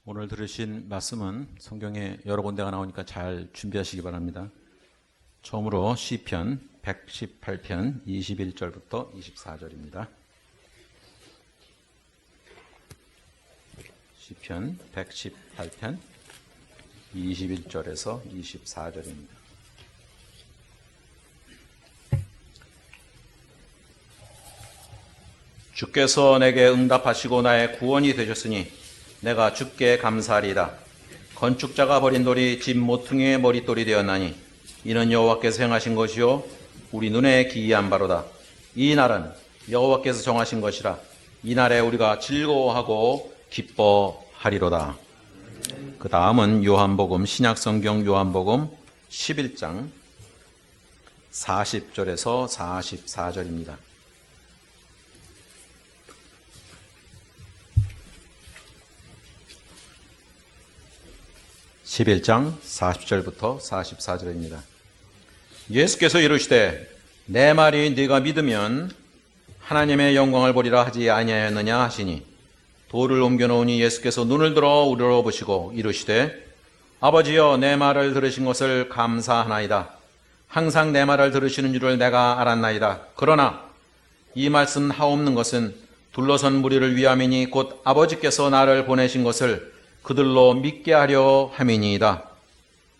오늘 들으신 말씀은 성경에 여러 군데가 나오니까 잘 준비하시기 바랍니다. 처음으로 시편 118편 21절부터 24절입니다. 시편 118편 21절에서 24절입니다. 주께서 내게 응답하시고 나의 구원이 되셨으니 내가 주께 감사하리이다. 건축자가 버린 돌이 집 모퉁이의 머릿돌이 되었나니 이는 여호와께서 행하신 것이요 우리 눈에 기이한 바로다. 이 날은 여호와께서 정하신 것이라. 이 날에 우리가 즐거워하고 기뻐하리로다. 그 다음은 요한복음, 신약성경 요한복음 11장 40절에서 44절입니다. (11장) 40절부터 44절입니다. 예수께서 이르시되 내 말이 네가 믿으면 하나님의 영광을 보리라 하지 아니하였느냐 하시니 돌을 옮겨놓으니 예수께서 눈을 들어 우러러 보시고 이르시되 아버지여 내 말을 들으신 것을 감사하나이다. 항상 내 말을 들으시는 줄을 내가 알았나이다. 그러나 이 말씀 하옵는 것은 둘러선 무리를 위함이니 곧 아버지께서 나를 보내신 것을 그들로 믿게 하려 함이니이다.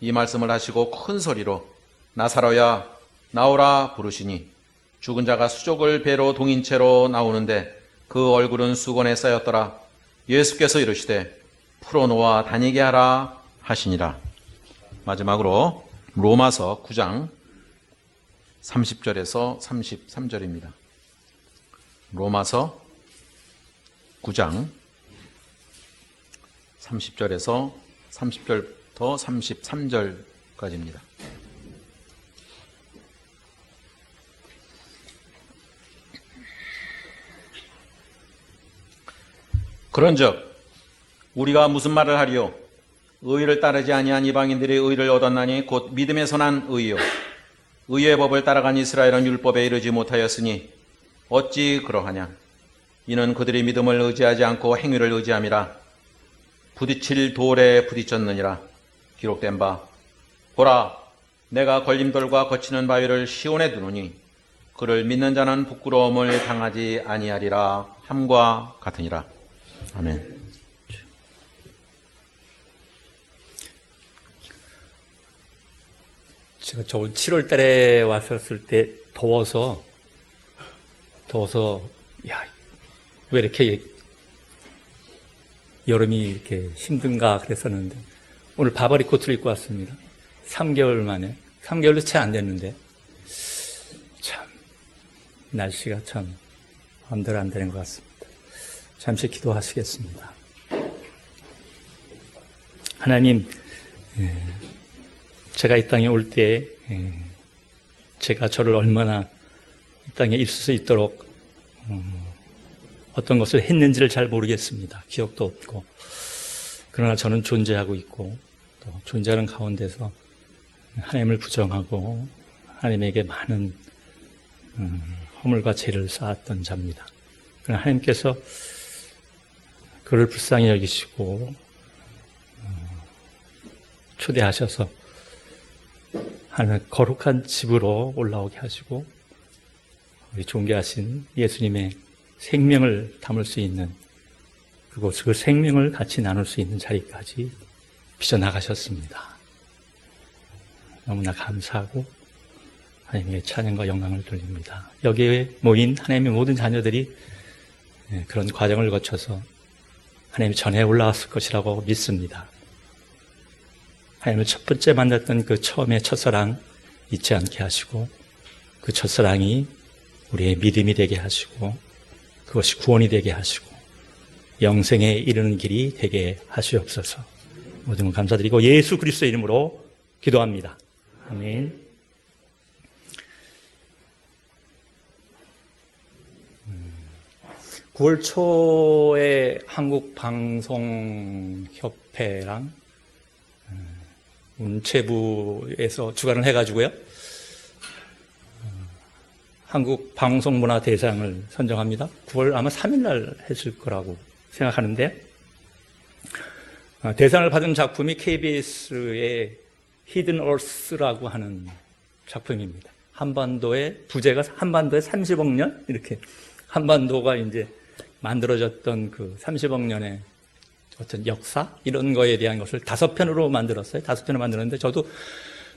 이 말씀을 하시고 큰 소리로 나사로야 나오라 부르시니 죽은 자가 수족을 배로 동인 채로 나오는데 그 얼굴은 수건에 쌓였더라. 예수께서 이르시되 풀어놓아 다니게 하라 하시니라. 마지막으로 로마서 9장 30절에서 33절입니다. 로마서 9장 30절에서 30절부터 33절까지입니다. 그런즉 우리가 무슨 말을 하리요? 의를 따르지 아니한 이방인들이 의를 얻었나니 곧 믿음에서 난 의요. 의의 법을 따라간 이스라엘은 율법에 이르지 못하였으니 어찌 그러하냐? 이는 그들이 믿음을 의지하지 않고 행위를 의지함이라. 부딪힐 돌에 부딪혔느니라. 기록된 바 보라 내가 걸림돌과 거치는 바위를 시온에 두노니 그를 믿는 자는 부끄러움을 당하지 아니하리라 함과 같으니라. 아멘. 제가 저 7월 달에 왔었을 때 더워서 야, 왜 이렇게 여름이 이렇게 힘든가 그랬었는데 오늘 바바리 코트를 입고 왔습니다. 3개월 만에. 3개월도 채 안 됐는데 참 날씨가 참 마음대로 안 되는 것 같습니다. 잠시 기도하시겠습니다. 하나님, 제가 이 땅에 올 때 제가 저를 얼마나 이 땅에 있을 수 있도록 어떤 것을 했는지를 잘 모르겠습니다. 기억도 없고. 그러나 저는 존재하고 있고 또 존재하는 가운데서 하나님을 부정하고 하나님에게 많은 허물과 죄를 쌓았던 자입니다. 그러나 하나님께서 그를 불쌍히 여기시고 초대하셔서 하나님 거룩한 집으로 올라오게 하시고 우리 존귀하신 예수님의 생명을 담을 수 있는 그곳 그 생명을 같이 나눌 수 있는 자리까지 빚어나가셨습니다. 너무나 감사하고 하나님의 찬양과 영광을 돌립니다. 여기에 모인 하나님의 모든 자녀들이 그런 과정을 거쳐서 하나님 전에 올라왔을 것이라고 믿습니다. 하나님을 첫 번째 만났던 그 처음의 첫사랑 잊지 않게 하시고 그 첫사랑이 우리의 믿음이 되게 하시고 그것이 구원이 되게 하시고 영생에 이르는 길이 되게 하시옵소서. 모든 것 감사드리고 예수 그리스도의 이름으로 기도합니다. 아멘. (9월) 초에 한국방송협회랑 문체부에서 주관을 해가지고요. 한국방송문화대상을 선정합니다. 9월 아마 3일 날 했을 거라고 생각하는데 대상을 받은 작품이 KBS의 히든 얼스라고 하는 작품입니다. 한반도의 부제가 한반도의 30억 년 이렇게 한반도가 이제 만들어졌던 그 30억 년의 어떤 역사 이런 거에 대한 것을 5편으로 만들었어요. 5편을 만들었는데 저도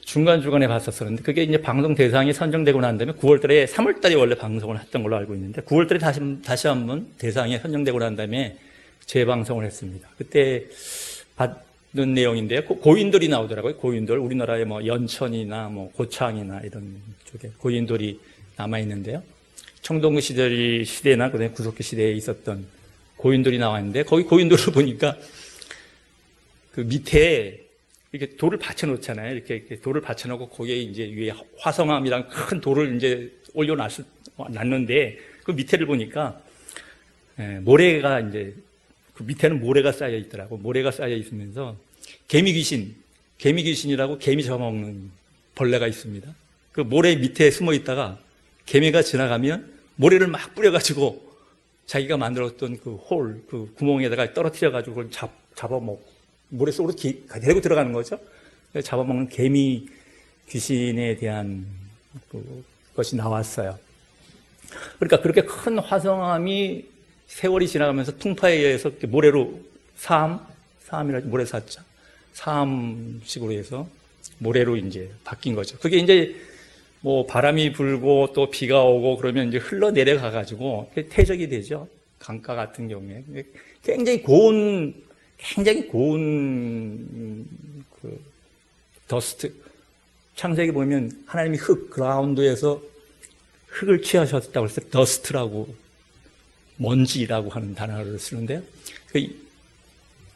중간중간에 봤었었는데 그게 이제 방송 대상이 선정되고 난 다음에 9월달에 3월달에 원래 방송을 했던 걸로 알고 있는데 9월달에 다시 한번 대상에 선정되고 난 다음에 재방송을 했습니다. 그때 받는 내용인데요. 고인돌이 나오더라고요. 고인돌 우리나라의 뭐 연천이나 뭐 고창이나 이런 쪽에 고인돌이 남아 있는데요. 청동기 시대나 그다음에 구석기 시대에 있었던 고인돌이 나왔는데 거기 고인돌을 보니까 그 밑에 이렇게 돌을 받쳐놓잖아요. 이렇게 돌을 받쳐놓고 거기에 이제 위에 화성암이랑 큰 돌을 이제 올려놨는데 그 밑에를 보니까 모래가 이제 그 밑에는 모래가 쌓여 있더라고. 모래가 쌓여 있으면서 개미귀신이라고 개미 잡아먹는 벌레가 있습니다. 그 모래 밑에 숨어 있다가 개미가 지나가면 모래를 막 뿌려가지고 자기가 만들었던 그 홀, 그 구멍에다가 떨어뜨려가지고 그걸 잡아먹고 모래 속으로 데리고 들어가는 거죠. 잡아먹는 개미 귀신에 대한 것이 나왔어요. 그러니까 그렇게 큰 화성암이 세월이 지나가면서 풍파에 의해서 모래로 사암이라 모래 사자 사암식으로 해서 모래로 이제 바뀐 거죠. 그게 이제 뭐 바람이 불고 또 비가 오고 그러면 이제 흘러 내려가 가지고 퇴적이 되죠. 강가 같은 경우에 굉장히 고운 그 더스트. 창세기 보면 하나님이 그라운드에서 흙을 취하셨다고 해서 더스트라고 먼지라고 하는 단어를 쓰는데요. 그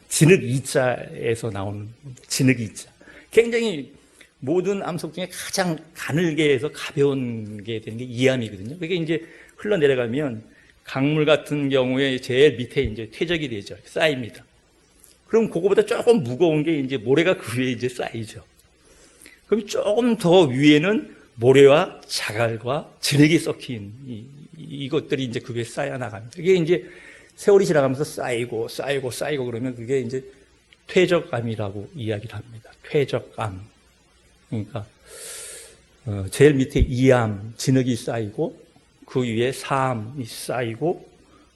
진흙이자에서 나오는 진흙이자. 굉장히 모든 암석 중에 가장 가늘게 해서 가벼운 게 되는 게 이암이거든요. 그게 이제 흘러내려가면 강물 같은 경우에 제일 밑에 이제 퇴적이 되죠. 쌓입니다. 그럼 그거보다 조금 무거운 게 이제 모래가 그 위에 이제 쌓이죠. 그럼 조금 더 위에는 모래와 자갈과 진흙이 섞인 이것들이 이제 그 위에 쌓여 나갑니다. 이게 이제 세월이 지나가면서 쌓이고 그러면 그게 이제 퇴적암이라고 이야기를 합니다. 퇴적암. 그러니까 제일 밑에 이암, 진흙이 쌓이고 그 위에 사암이 쌓이고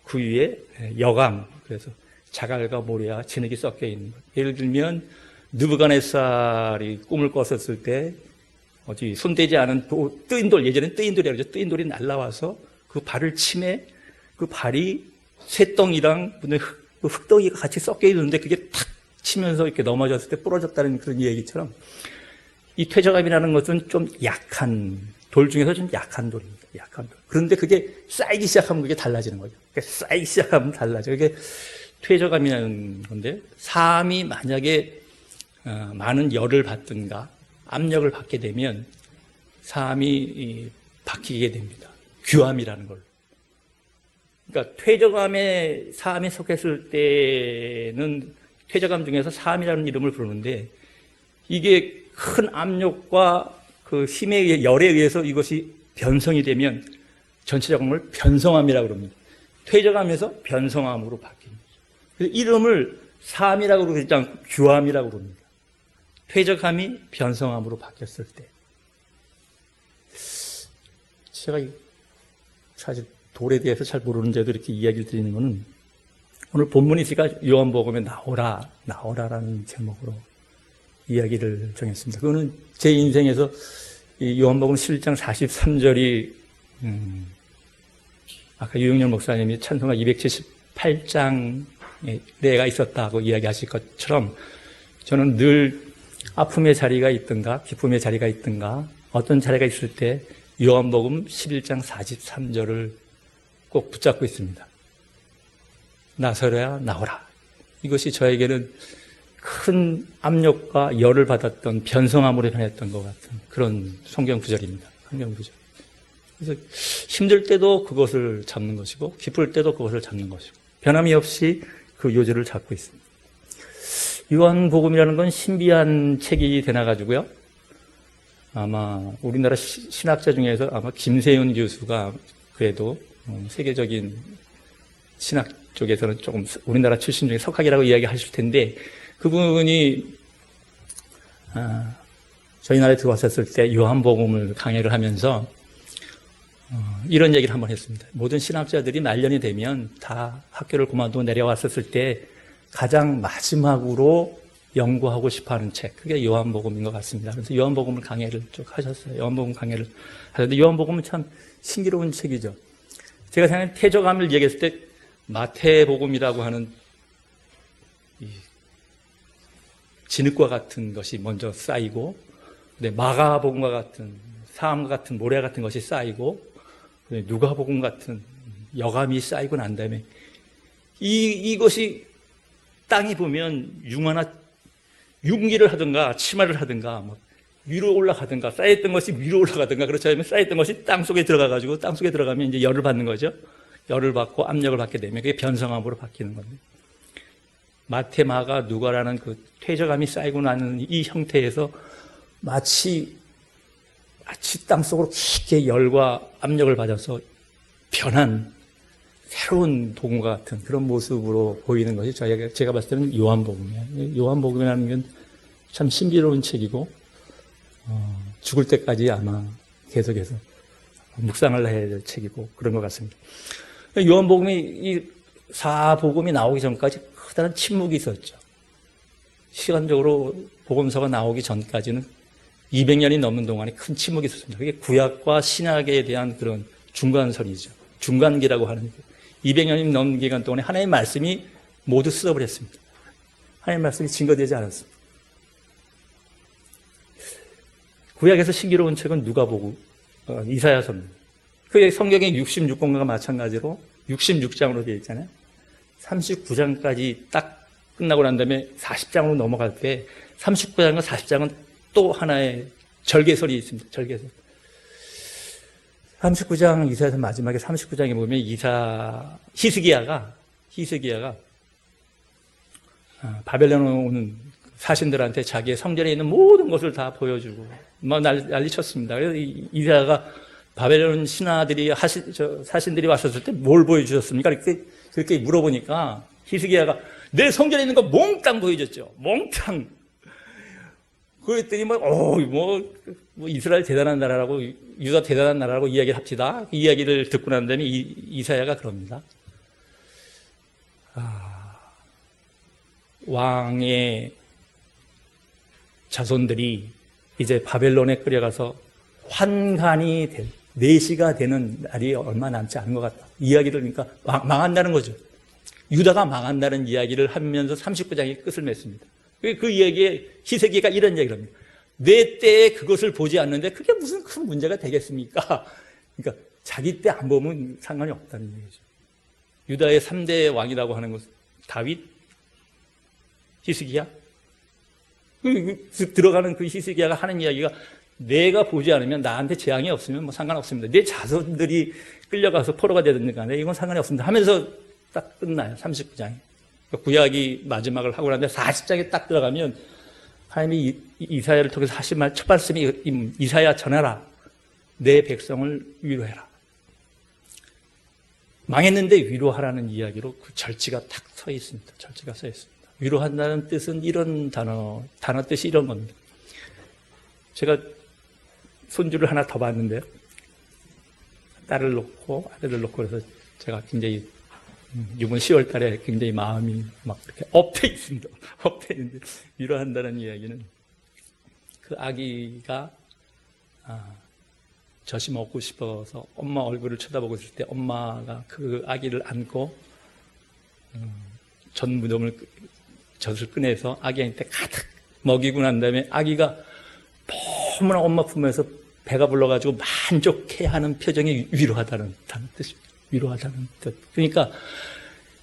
그 위에 여암. 그래서 자갈과 모래와 진흙이 섞여 있는 것. 예를 들면 느부갓네살이 꿈을 꿨었을 때 어디 손대지 않은 뜨인 돌, 예전엔 뜨인 돌이라고 그러죠. 뜨인 돌이 날라와서 그 발을 치매 그 발이 쇠덩이랑 그 흙덩이가 같이 섞여 있는데 그게 탁 치면서 이렇게 넘어졌을 때 부러졌다는 그런 얘기처럼 이 퇴적암이라는 것은 좀 약한 돌 중에서 좀 약한 돌입니다. 약한 돌. 그런데 그게 쌓이기 시작하면 그게 달라지는 거죠. 쌓이기 시작하면 달라져. 그게 퇴적암이라는 건데 사암이 만약에 많은 열을 받든가 압력을 받게 되면 사암이 바뀌게 됩니다. 규암이라는 걸로. 그러니까 퇴적암에 사암에 속했을 때는 퇴적암 중에서 사암이라는 이름을 부르는데 이게 큰 압력과 그 힘에 의해 열에 의해서 이것이 변성이 되면 전체적으로 변성암이라고 그럽니다. 퇴적암에서 변성암으로 바뀝니다. 그래서 이름을 사암이라고 그러지 않고 규암이라고 그럽니다. 퇴적암이 변성암으로 바뀌었을 때. 제가 사실 돌에 대해서 잘 모르는데도 이렇게 이야기를 드리는 것은 오늘 본문이 제가 요한복음에 나오라라는 제목으로 이야기를 정했습니다. 그거는 제 인생에서 이 요한복음 11장 43절이 아까 유영렬 목사님이 찬송가 278장에 내가 있었다고 이야기하실 것처럼 저는 늘 아픔의 자리가 있든가 기쁨의 자리가 있든가 어떤 자리가 있을 때 요한복음 11장 43절을 꼭 붙잡고 있습니다. 나서야 나오라. 이것이 저에게는 큰 압력과 열을 받았던 변성암으로 변했던 것 같은 그런 성경 구절입니다. 성경 구절. 그래서 힘들 때도 그것을 잡는 것이고 기쁠 때도 그것을 잡는 것이고 변함이 없이 그 요지를 잡고 있습니다. 요한복음이라는 건 신비한 책이 되나가지고요. 아마 우리나라 신학자 중에서 아마 김세윤 교수가 그래도 세계적인 신학 쪽에서는 조금 우리나라 출신 중에 석학이라고 이야기하실 텐데 그분이 저희 나라에 들어왔었을 때 요한복음을 강해를 하면서 이런 얘기를 한번 했습니다. 모든 신학자들이 말년이 되면 다 학교를 그만두고 내려왔었을 때 가장 마지막으로 연구하고 싶어하는 책, 그게 요한복음인 것 같습니다. 그래서 요한복음을 강해를 쭉 하셨어요. 요한복음 강해를 하셨는데 요한복음은 참 신기로운 책이죠. 제가 생각하는 태저감을 얘기했을 때 마태복음이라고 하는 이 진흙과 같은 것이 먼저 쌓이고, 마가복음과 같은 사암과 같은 모래 같은 것이 쌓이고, 누가복음 같은 여감이 쌓이고 난 다음에 이것이 땅이 보면 융기를 하든가 치마를 하든가 뭐 위로 올라가든가 쌓였던 것이 위로 올라가든가 그렇지 않으면 쌓였던 것이 땅 속에 들어가가지고 땅 속에 들어가면 이제 열을 받는 거죠. 열을 받고 압력을 받게 되면 그게 변성암으로 바뀌는 겁니다. 마태, 마가, 누가라는 그 퇴적감이 쌓이고 나는 이 형태에서 마치 땅 속으로 깊게 열과 압력을 받아서 변한 새로운 동화 같은 그런 모습으로 보이는 것이 제가 봤을 때는 요한복음이에요. 요한복음이라는 건 참 신비로운 책이고 죽을 때까지 아마 계속해서 묵상을 해야 될 책이고 그런 것 같습니다. 요한복음이 이 사복음이 나오기 전까지 커다란 침묵이 있었죠. 시간적으로 복음서가 나오기 전까지는 200년이 넘는 동안에 큰 침묵이 있었습니다. 그게 구약과 신약에 대한 그런 중간설이죠. 중간기라고 하는 200년이 넘는 기간 동안에 하나님의 말씀이 모두 썩어버렸습니다. 하나님의 말씀이 증거되지 않았습니다. 구약에서 신기로운 책은 누가복음, 이사야서입니다. 그게 성경의 66권과 마찬가지로 66장으로 되어 있잖아요. 39장까지 딱 끝나고 난 다음에 40장으로 넘어갈 때 39장과 40장은 또 하나의 절개설이 있습니다. 절개설. 39장 이사야서 마지막에 39장에 보면 히스기야가 바벨론에 오는 사신들한테 자기의 성전에 있는 모든 것을 다 보여주고 막 난리쳤습니다. 그래서 이사야가 바벨론 신하들이 사신들이 왔었을 때 뭘 보여주셨습니까? 그렇게 물어보니까 히스기야가 내 성전에 있는 거 몽땅 보여줬죠. 몽땅. 그랬더니 이스라엘 대단한 나라라고 유다 대단한 나라라고 이야기를 합시다. 그 이야기를 듣고 난 다음에 이사야가 그럽니다. 왕의 자손들이 이제 바벨론에 끌려가서 환관이 내시가 되는 날이 얼마 남지 않은 것 같다. 이야기를 그러니까 망한다는 거죠. 유다가 망한다는 이야기를 하면서 39장의 끝을 맺습니다. 그 이야기에 히스기야가 이런 얘기를 합니다. 내 때에 그것을 보지 않는데 그게 무슨 큰 문제가 되겠습니까? 그러니까 자기 때 안 보면 상관이 없다는 얘기죠. 유다의 3대 왕이라고 하는 것은 다윗, 히스기야. 들어가는 그 히스기야가 하는 이야기가 내가 보지 않으면 나한테 재앙이 없으면 뭐 상관없습니다. 내 자손들이 끌려가서 포로가 되든 간에 이건 상관이 없습니다. 하면서 딱 끝나요. 39장이. 구약이 마지막을 하고 나는데 40장에 딱 들어가면 하나님이 이사야를 통해서 하신 첫 말씀이 이사야 전하라. 내 백성을 위로해라. 망했는데 위로하라는 이야기로 그 절지가 딱 서 있습니다. 절지가 서 있습니다. 위로한다는 뜻은 이런 단어 뜻이 이런 겁니다. 제가 손주를 하나 더 봤는데요. 딸을 놓고 아들을 놓고 그래서 제가 굉장히 이번 10월 달에 굉장히 마음이 막 이렇게 업돼 있습니다. 업돼 있는데 위로한다는 이야기는 그 아기가 젖이 먹고 싶어서 엄마 얼굴을 쳐다보고 있을 때 엄마가 그 아기를 안고 젖을 꺼내서 아기한테 가득 먹이고 난 다음에 아기가 너무나 엄마 품에서 배가 불러가지고 만족해하는 표정이 위로하다는 뜻입니다. 위로하다는 뜻. 그러니까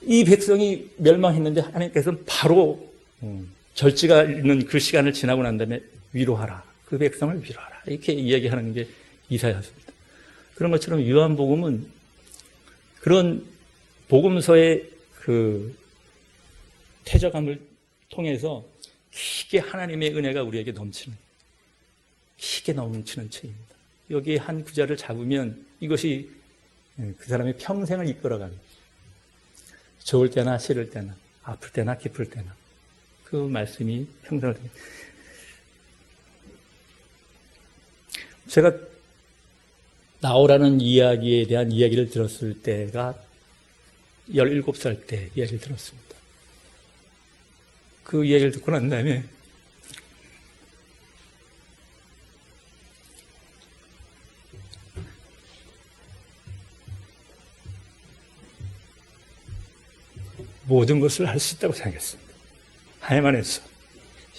이 백성이 멸망했는데 하나님께서는 바로 절지가 있는 그 시간을 지나고 난 다음에 위로하라. 그 백성을 위로하라. 이렇게 이야기하는 게 이사야서입니다. 그런 것처럼 요한복음은 그런 복음서의 그 태저감을 통해서 깊게 하나님의 은혜가 우리에게 깊게 넘치는 책입니다. 여기에 한 구절을 잡으면 이것이 그 사람의 평생을 이끌어가는, 좋을 때나 싫을 때나 아플 때나 기쁠 때나 그 말씀이 형성을 됩니다. 제가 나오라는 이야기에 대한 이야기를 들었을 때가 17살 때 이야기를 들었습니다. 그 이야기를 듣고 난 다음에 모든 것을 할 수 있다고 생각했습니다. 하나님 안에서,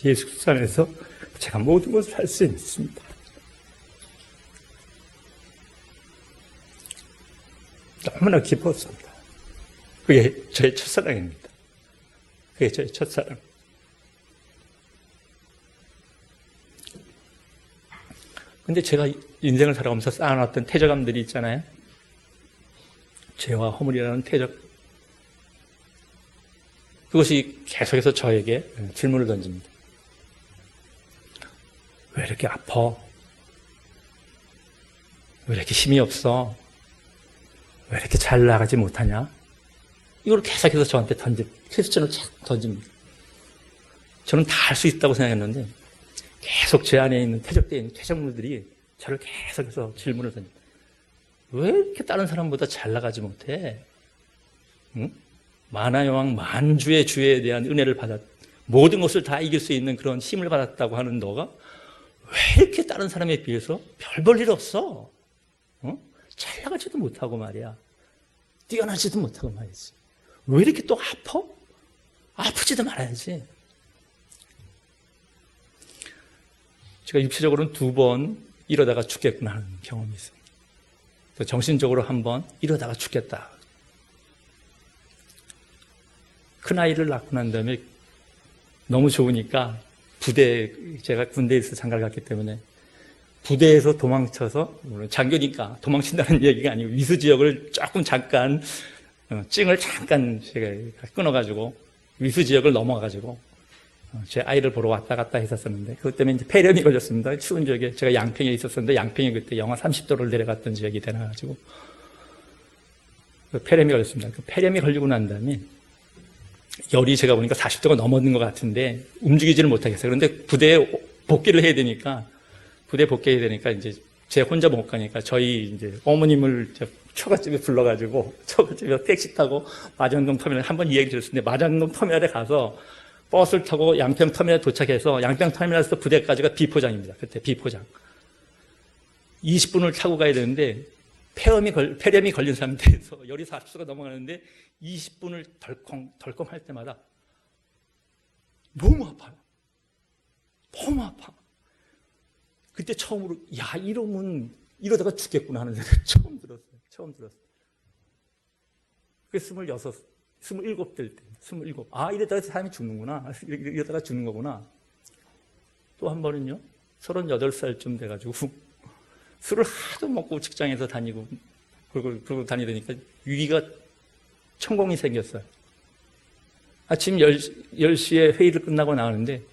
예수 그리스도 안에서 제가 모든 것을 할 수 있습니다. 너무나 기뻤습니다. 그게 저의 첫사랑입니다. 그게 저의 첫사랑. 근데 제가 인생을 살아가면서 쌓아놨던 태저감들이 있잖아요. 죄와 허물이라는 태저. 그것이 계속해서 저에게 질문을 던집니다. 왜 이렇게 아파? 왜 이렇게 힘이 없어? 왜 이렇게 잘 나가지 못하냐? 이걸 계속해서 저한테 퀘스천을 던집니다. 저는 다 할 수 있다고 생각했는데 계속 제 안에 있는 퇴적되어 있는 퇴적물들이 저를 계속해서 질문을 던집니다. 왜 이렇게 다른 사람보다 잘 나가지 못해? 응? 만화여왕 만주의 주에 대한 은혜를 받았, 모든 것을 다 이길 수 있는 그런 힘을 받았다고 하는 너가 왜 이렇게 다른 사람에 비해서 별 볼 일 없어? 잘 나가지도 못하고 말이야. 뛰어나지도 못하고 말이지. 왜 이렇게 또 아파? 아프지도 말아야지. 제가 육체적으로는 2번 이러다가 죽겠구나 하는 경험이 있어요. 정신적으로 1번 이러다가 죽겠다. 큰아이를 낳고 난 다음에 너무 좋으니까 제가 군대에서 장가를 갔기 때문에 부대에서 도망쳐서, 물론 장교니까 도망친다는 얘기가 아니고 위수 지역을 조금 잠깐, 찡을 잠깐 제가 끊어가지고 위수 지역을 넘어가가지고 제 아이를 보러 왔다 갔다 했었었는데, 그것 때문에 이제 폐렴이 걸렸습니다. 추운 지역에 제가 양평에 있었었는데, 양평이 그때 영하 30도를 내려갔던 지역이 되나가지고 폐렴이 걸렸습니다. 그 폐렴이 걸리고 난 다음에 열이 제가 보니까 40도가 넘었는 것 같은데 움직이지를 못하겠어요. 그런데 부대에 복귀를 해야 되니까 이제 제 혼자 못 가니까 저희 이제 어머님을 처갓집에 불러가지고 처갓집에 택시 타고 마장동 터미널, 한번 이야기 드렸는데 마장동 터미널에 가서 버스를 타고 양평 터미널에 도착해서 양평 터미널에서 부대까지가 비포장입니다. 그때 비포장. 20분을 타고 가야 되는데 폐렴이 걸린 상태에서 열이 40도가 넘어가는데 20분을 덜컹 할 때마다 너무 아파요. 너무 아파. 그때 처음으로 이러다가 죽겠구나 하는 생각을 처음 들었어요. 그게 27 될 때, 27. 이러다가 사람이 죽는구나. 이러다가 죽는 거구나. 또 한 번은요, 38살쯤 돼가지고 술을 하도 먹고 직장에서 다니고 그러고 다니다니까 위기가 천공이 생겼어요. 아침 10시에 회의를 끝나고 나오는데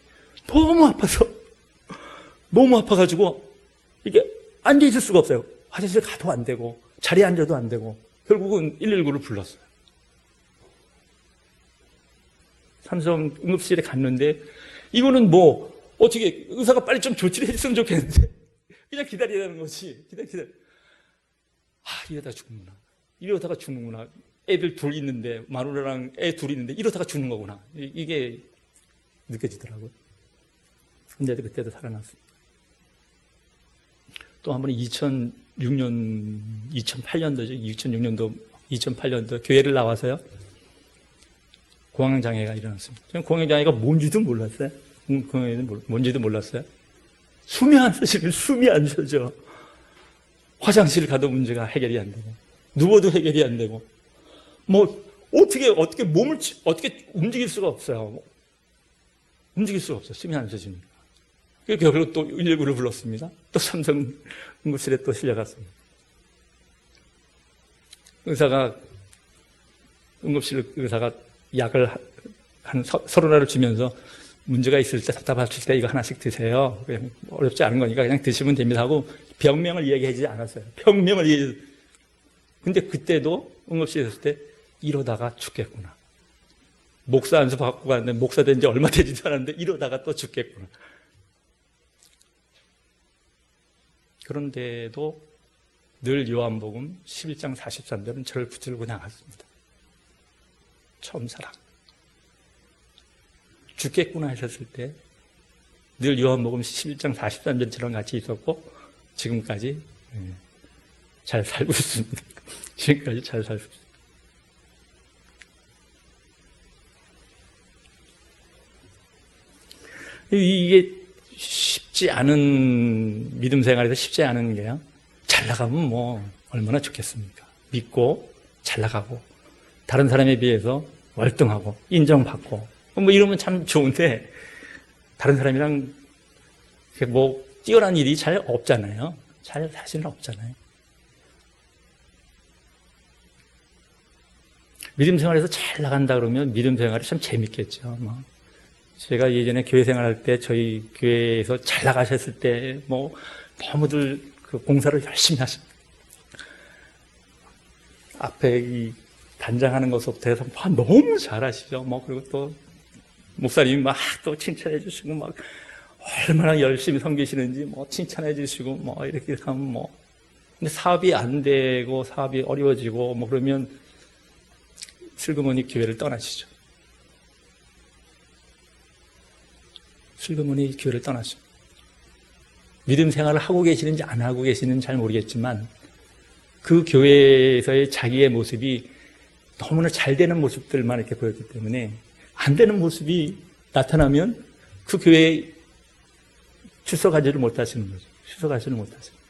너무 아파가지고 이게 앉아있을 수가 없어요. 화장실 가도 안 되고 자리에 앉아도 안 되고 결국은 119를 불렀어요. 삼성 응급실에 갔는데 이거는 어떻게 의사가 빨리 좀 조치를 해줬으면 좋겠는데 그냥 기다리라는 거지. 기다려. 이러다가 죽는구나. 애들 둘 있는데, 마누라랑 애 둘 있는데, 이러다가 죽는 거구나. 이게 느껴지더라고요. 근데도 그때도 살아났습니다. 또 한 번은 2008년도, 2008년도 교회를 나와서요. 공황장애가 일어났습니다. 저는 공황장애가 뭔지도 몰랐어요. 뭔지도 몰랐어요. 숨이 안 쉬어져. 화장실 가도 문제가 해결이 안 되고, 누워도 해결이 안 되고, 어떻게 몸을, 어떻게 움직일 수가 없어요. 움직일 수가 없어요. 숨이 안 쉬어지니까. 결국 또 119를 불렀습니다. 또 삼성 응급실에 또 실려갔습니다. 응급실 의사가 약을 한 30알을 주면서 문제가 있을 때, 답답하실 때 이거 하나씩 드세요. 그냥 어렵지 않은 거니까 그냥 드시면 됩니다 하고 병명을 이야기하지 않았어요. 근데 그때도 응급실에 있을 때 이러다가 죽겠구나. 목사 안수 받고 갔는데 목사 된 지 얼마 되지도 않았는데 이러다가 또 죽겠구나. 그런데도 늘 요한복음 11장 43절은 저를 붙들고 나갔습니다. 처음 사랑. 죽겠구나 하셨을 때 늘 요한복음 11장 43절처럼 같이 있었고 지금까지 잘 살고 있습니다. 지금까지 잘 살고 있습니다. 이게 쉽지 않은 믿음 생활에서 쉽지 않은 게요. 잘 나가면 뭐 얼마나 좋겠습니까? 믿고 잘 나가고 다른 사람에 비해서 월등하고 인정받고 뭐 이러면 참 좋은데 다른 사람이랑 뭐 뛰어난 일이 잘 없잖아요. 잘 사실은 없잖아요. 믿음 생활에서 잘 나간다 그러면 믿음 생활이 참 재밌겠죠. 뭐. 제가 예전에 교회 생활할 때 저희 교회에서 잘 나가셨을 때 뭐 너무들 그 공사를 열심히 하십니다. 앞에 이 단장하는 것부터 해서 너무 잘하시죠. 뭐 그리고 또 목사님이 막 또 칭찬해 주시고 막 얼마나 열심히 섬기시는지 뭐 칭찬해 주시고 뭐 이렇게 하면 뭐 근데 사업이 안 되고 사업이 어려워지고 뭐 그러면 슬그머니 교회를 떠나시죠. 슬그머니 교회를 떠나시죠. 믿음 생활을 하고 계시는지 안 하고 계시는지 잘 모르겠지만 그 교회에서의 자기의 모습이 너무나 잘 되는 모습들만 이렇게 보였기 때문에 안 되는 모습이 나타나면 그 교회에 출석하지를 못하시는 거죠. 출석하지를 못하시는 거죠.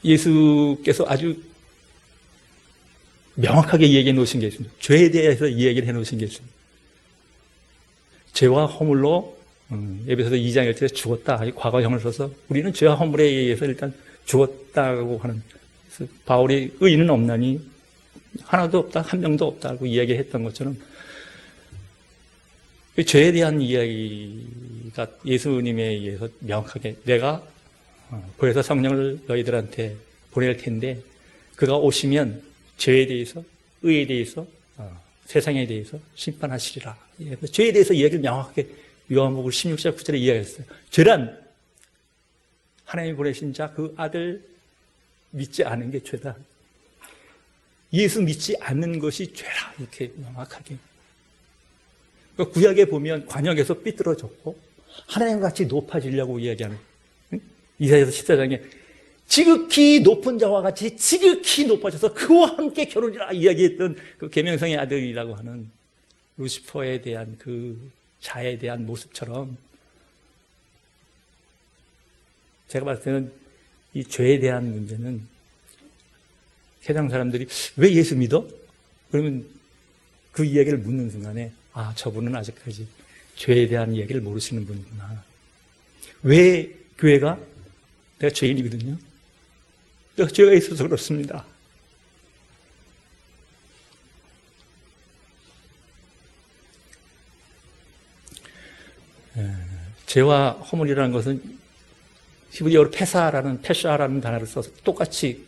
예수께서 아주 명확하게 이야기해 놓으신 게 있습니다. 죄에 대해서 이야기를 해 놓으신 게 있습니다. 죄와 허물로 에베소서 2장 1절에 죽었다. 과거형을 써서 우리는 죄와 허물에 의해서 일단 죽었다고 하는 바울이 의인은 없나니 하나도 없다. 한 명도 없다고 이야기했던 것처럼 죄에 대한 이야기가 예수님에 의해서 명확하게 내가 그래서 성령을 너희들한테 보낼 텐데 그가 오시면 죄에 대해서 의에 대해서 세상에 대해서 심판하시리라. 죄에 대해서 이야기를 명확하게 요한복음 16장 9절에 이야기했어요. 죄란 하나님이 보내신 자 그 아들 믿지 않은 게 죄다. 예수 믿지 않는 것이 죄라. 이렇게 명확하게. 그러니까 구약에 보면 관역에서 삐뚤어졌고 하나님같이 높아지려고 이야기하는 이사야서 14장에 지극히 높은 자와 같이 지극히 높아져서 그와 함께 결혼이라 이야기했던 그 계명성의 아들이라고 하는 루시퍼에 대한 그 자에 대한 모습처럼 제가 봤을 때는 이 죄에 대한 문제는 세상 사람들이 왜 예수 믿어? 그러면 그 이야기를 묻는 순간에 아, 저분은 아직까지 죄에 대한 이야기를 모르시는 분이구나. 왜 교회가? 내가 죄인이거든요. 내가 죄가 있어서 그렇습니다. 죄와 허물이라는 것은 히브리어로 페샤라는 단어를 써서 똑같이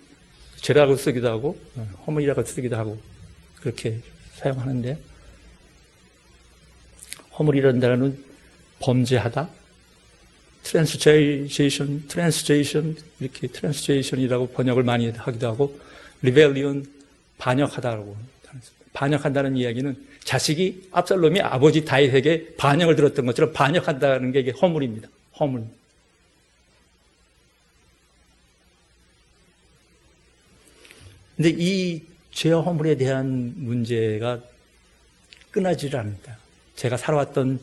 죄라고 쓰기도 하고 허물이라고 쓰기도 하고 그렇게 사용하는데 허물이라는 단어는 범죄하다, 트랜스레이션 이렇게 트랜스레이션이라고 번역을 많이 하기도 하고 리벨리온 반역하다라고 반역한다는 이야기는 자식이 압살롬이 아버지 다윗에게 반역을 들었던 것처럼 반역한다는 게 이게 허물입니다. 허물. 근데 이 죄와 허물에 대한 문제가 끊어지질 않는다. 제가 살아왔던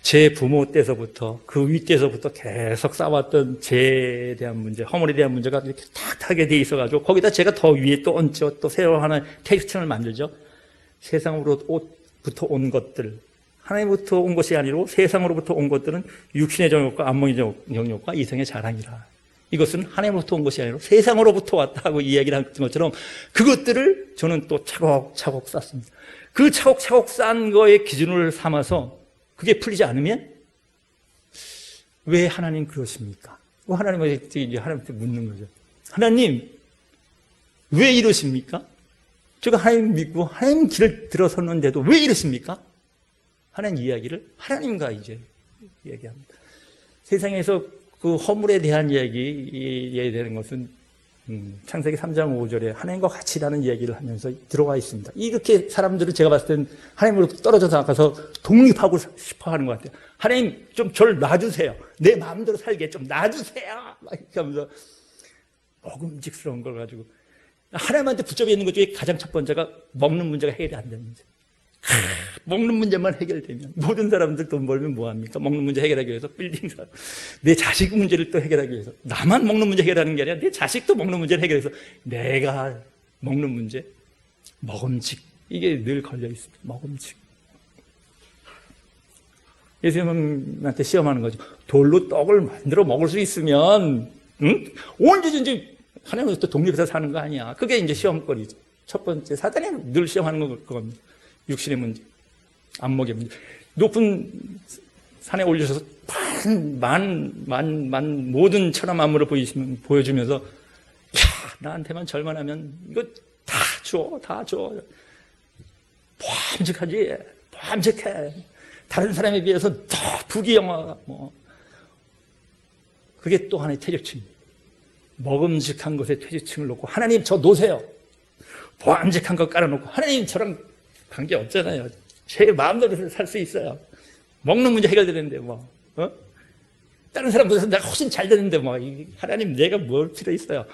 제 부모 때서부터 그 위 때서부터 계속 싸웠던 죄에 대한 문제, 허물에 대한 문제가 이렇게 탁하게 돼 있어가지고 거기다 제가 더 위에 또 얹죠. 또 새로 하나 텍스트를 만들죠. 세상으로부터 온 것들, 하나님부터 온 것이 아니고 세상으로부터 온 것들은 육신의 정욕과 안목의 정욕과 이성의 자랑이라. 이것은 하나님으로부터 온 것이 아니라 세상으로부터 왔다고 이야기를 한 것처럼 그것들을 저는 또 차곡차곡 쌓습니다. 그 차곡차곡 쌓은 거에 기준을 삼아서 그게 풀리지 않으면 왜 하나님 그러십니까? 하나님한테 묻는 거죠. 하나님, 왜 이러십니까? 제가 하나님 믿고 하나님 길을 들어섰는데도 왜 이러십니까? 하는 이야기를 하나님과 이제 얘기합니다. 세상에서 그 허물에 대한 이야기에 대한 것은 창세기 3장 5절에 하나님과 같이라는 이야기를 하면서 들어와 있습니다. 이렇게 사람들은 제가 봤을 땐 하나님으로 떨어져 나가서 독립하고 싶어 하는 것 같아요. 하나님 좀 저를 놔주세요. 내 마음대로 살게 좀 놔주세요. 막 이렇게 하면서 먹음직스러운 걸 가지고 하나님한테 붙잡혀 있는 것 중에 가장 첫 번째가 먹는 문제가 해결이 안 되는 문제. 먹는 문제만 해결되면 모든 사람들 돈 벌면 뭐합니까? 먹는 문제 해결하기 위해서 빌딩 사, 내 자식 문제를 또 해결하기 위해서 나만 먹는 문제 해결하는 게 아니라 내 자식도 먹는 문제를 해결해서 내가 먹는 문제, 먹음직, 이게 늘 걸려 있습니다. 먹음직. 예수님한테 시험하는 거죠. 돌로 떡을 만들어 먹을 수 있으면 언제든지 하나님으로부터 독립해서 사는 거 아니야. 그게 이제 시험거리죠. 첫 번째, 사단이 늘 시험하는 그겁니다. 육신의 문제, 안목의 문제. 높은 산에 올리셔서 모든 천하 만물을 보여주면서, 야, 나한테만 절만하면 이거 다 줘. 보암직하지, 보암직해. 다른 사람에 비해서 더 부귀영화, 그게 또 하나의 퇴직층입니다. 먹음직한 것에 퇴직층을 놓고, 하나님 저 놓으세요. 보암직한 거 깔아놓고, 하나님 저랑 관계 없잖아요. 제 마음대로 살 수 있어요. 먹는 문제 해결되는데 다른 사람보다 내가 훨씬 잘 되는데 하나님 내가 뭘 필요 있어요.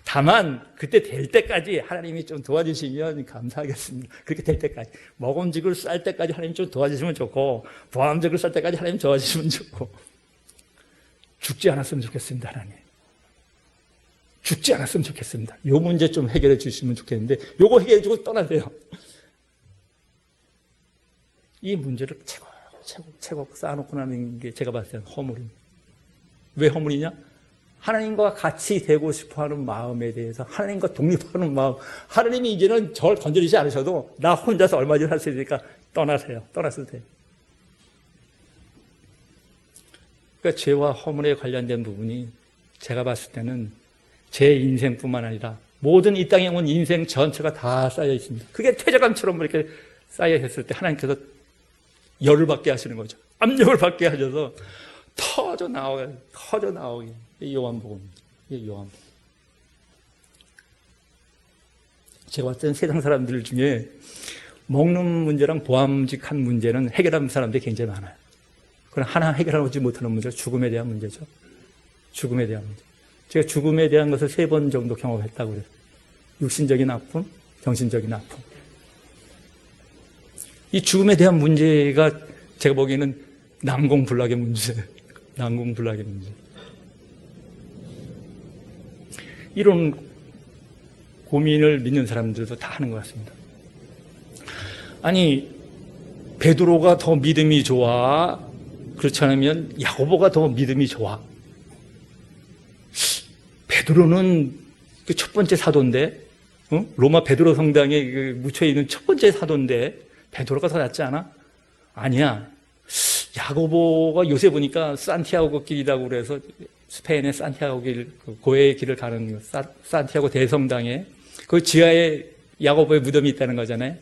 다만 그때 될 때까지 하나님이 좀 도와주시면 감사하겠습니다. 그렇게 될 때까지 먹음직을 쌀 때까지 하나님 좀 도와주시면 좋고 보암직을 쌀 때까지 하나님 도와주시면 좋고 죽지 않았으면 좋겠습니다. 하나님 죽지 않았으면 좋겠습니다. 요 문제 좀 해결해 주시면 좋겠는데 요거 해결해 주고 떠나세요. 이 문제를 채고 쌓아놓고 나는 게 제가 봤을 때는 허물입니다. 왜 허물이냐? 하나님과 같이 되고 싶어하는 마음에 대해서 하나님과 독립하는 마음. 하나님이 이제는 저를 건드리지 않으셔도 나 혼자서 얼마든지 할 수 있으니까 떠나세요. 떠나셔도 돼요. 그러니까 죄와 허물에 관련된 부분이 제가 봤을 때는 제 인생뿐만 아니라 모든 이 땅에 온 인생 전체가 다 쌓여 있습니다. 그게 퇴적감처럼 이렇게 쌓여 있을 때 하나님께서 열을 받게 하시는 거죠. 압력을 받게 하셔서 터져 나오게. 이 요한복음입니다. 이 요한복음. 제가 봤을 때는 세상 사람들 중에 먹는 문제랑 보암직한 문제는 해결하는 사람들이 굉장히 많아요. 그러나 하나 해결하지 못하는 문제가 죽음에 대한 문제죠. 죽음에 대한 문제. 제가 죽음에 대한 것을 3번 정도 경험했다고 그래요. 육신적인 아픔, 정신적인 아픔. 이 죽음에 대한 문제가 제가 보기에는 난공불락의 문제. 난공불락의 문제. 이런 고민을 믿는 사람들도 다 하는 것 같습니다. 아니, 베드로가 더 믿음이 좋아? 그렇지 않으면 야고보가 더 믿음이 좋아? 베드로는 그 첫 번째 사도인데, 로마 베드로 성당에 묻혀있는 첫 번째 사도인데, 베드로가 더 낫지 않아? 아니야. 야고보가 요새 보니까 산티아고 길이라고 그래서 스페인의 산티아고 길, 고해의 길을 가는 산티아고 대성당에 그 지하에 야고보의 무덤이 있다는 거잖아요.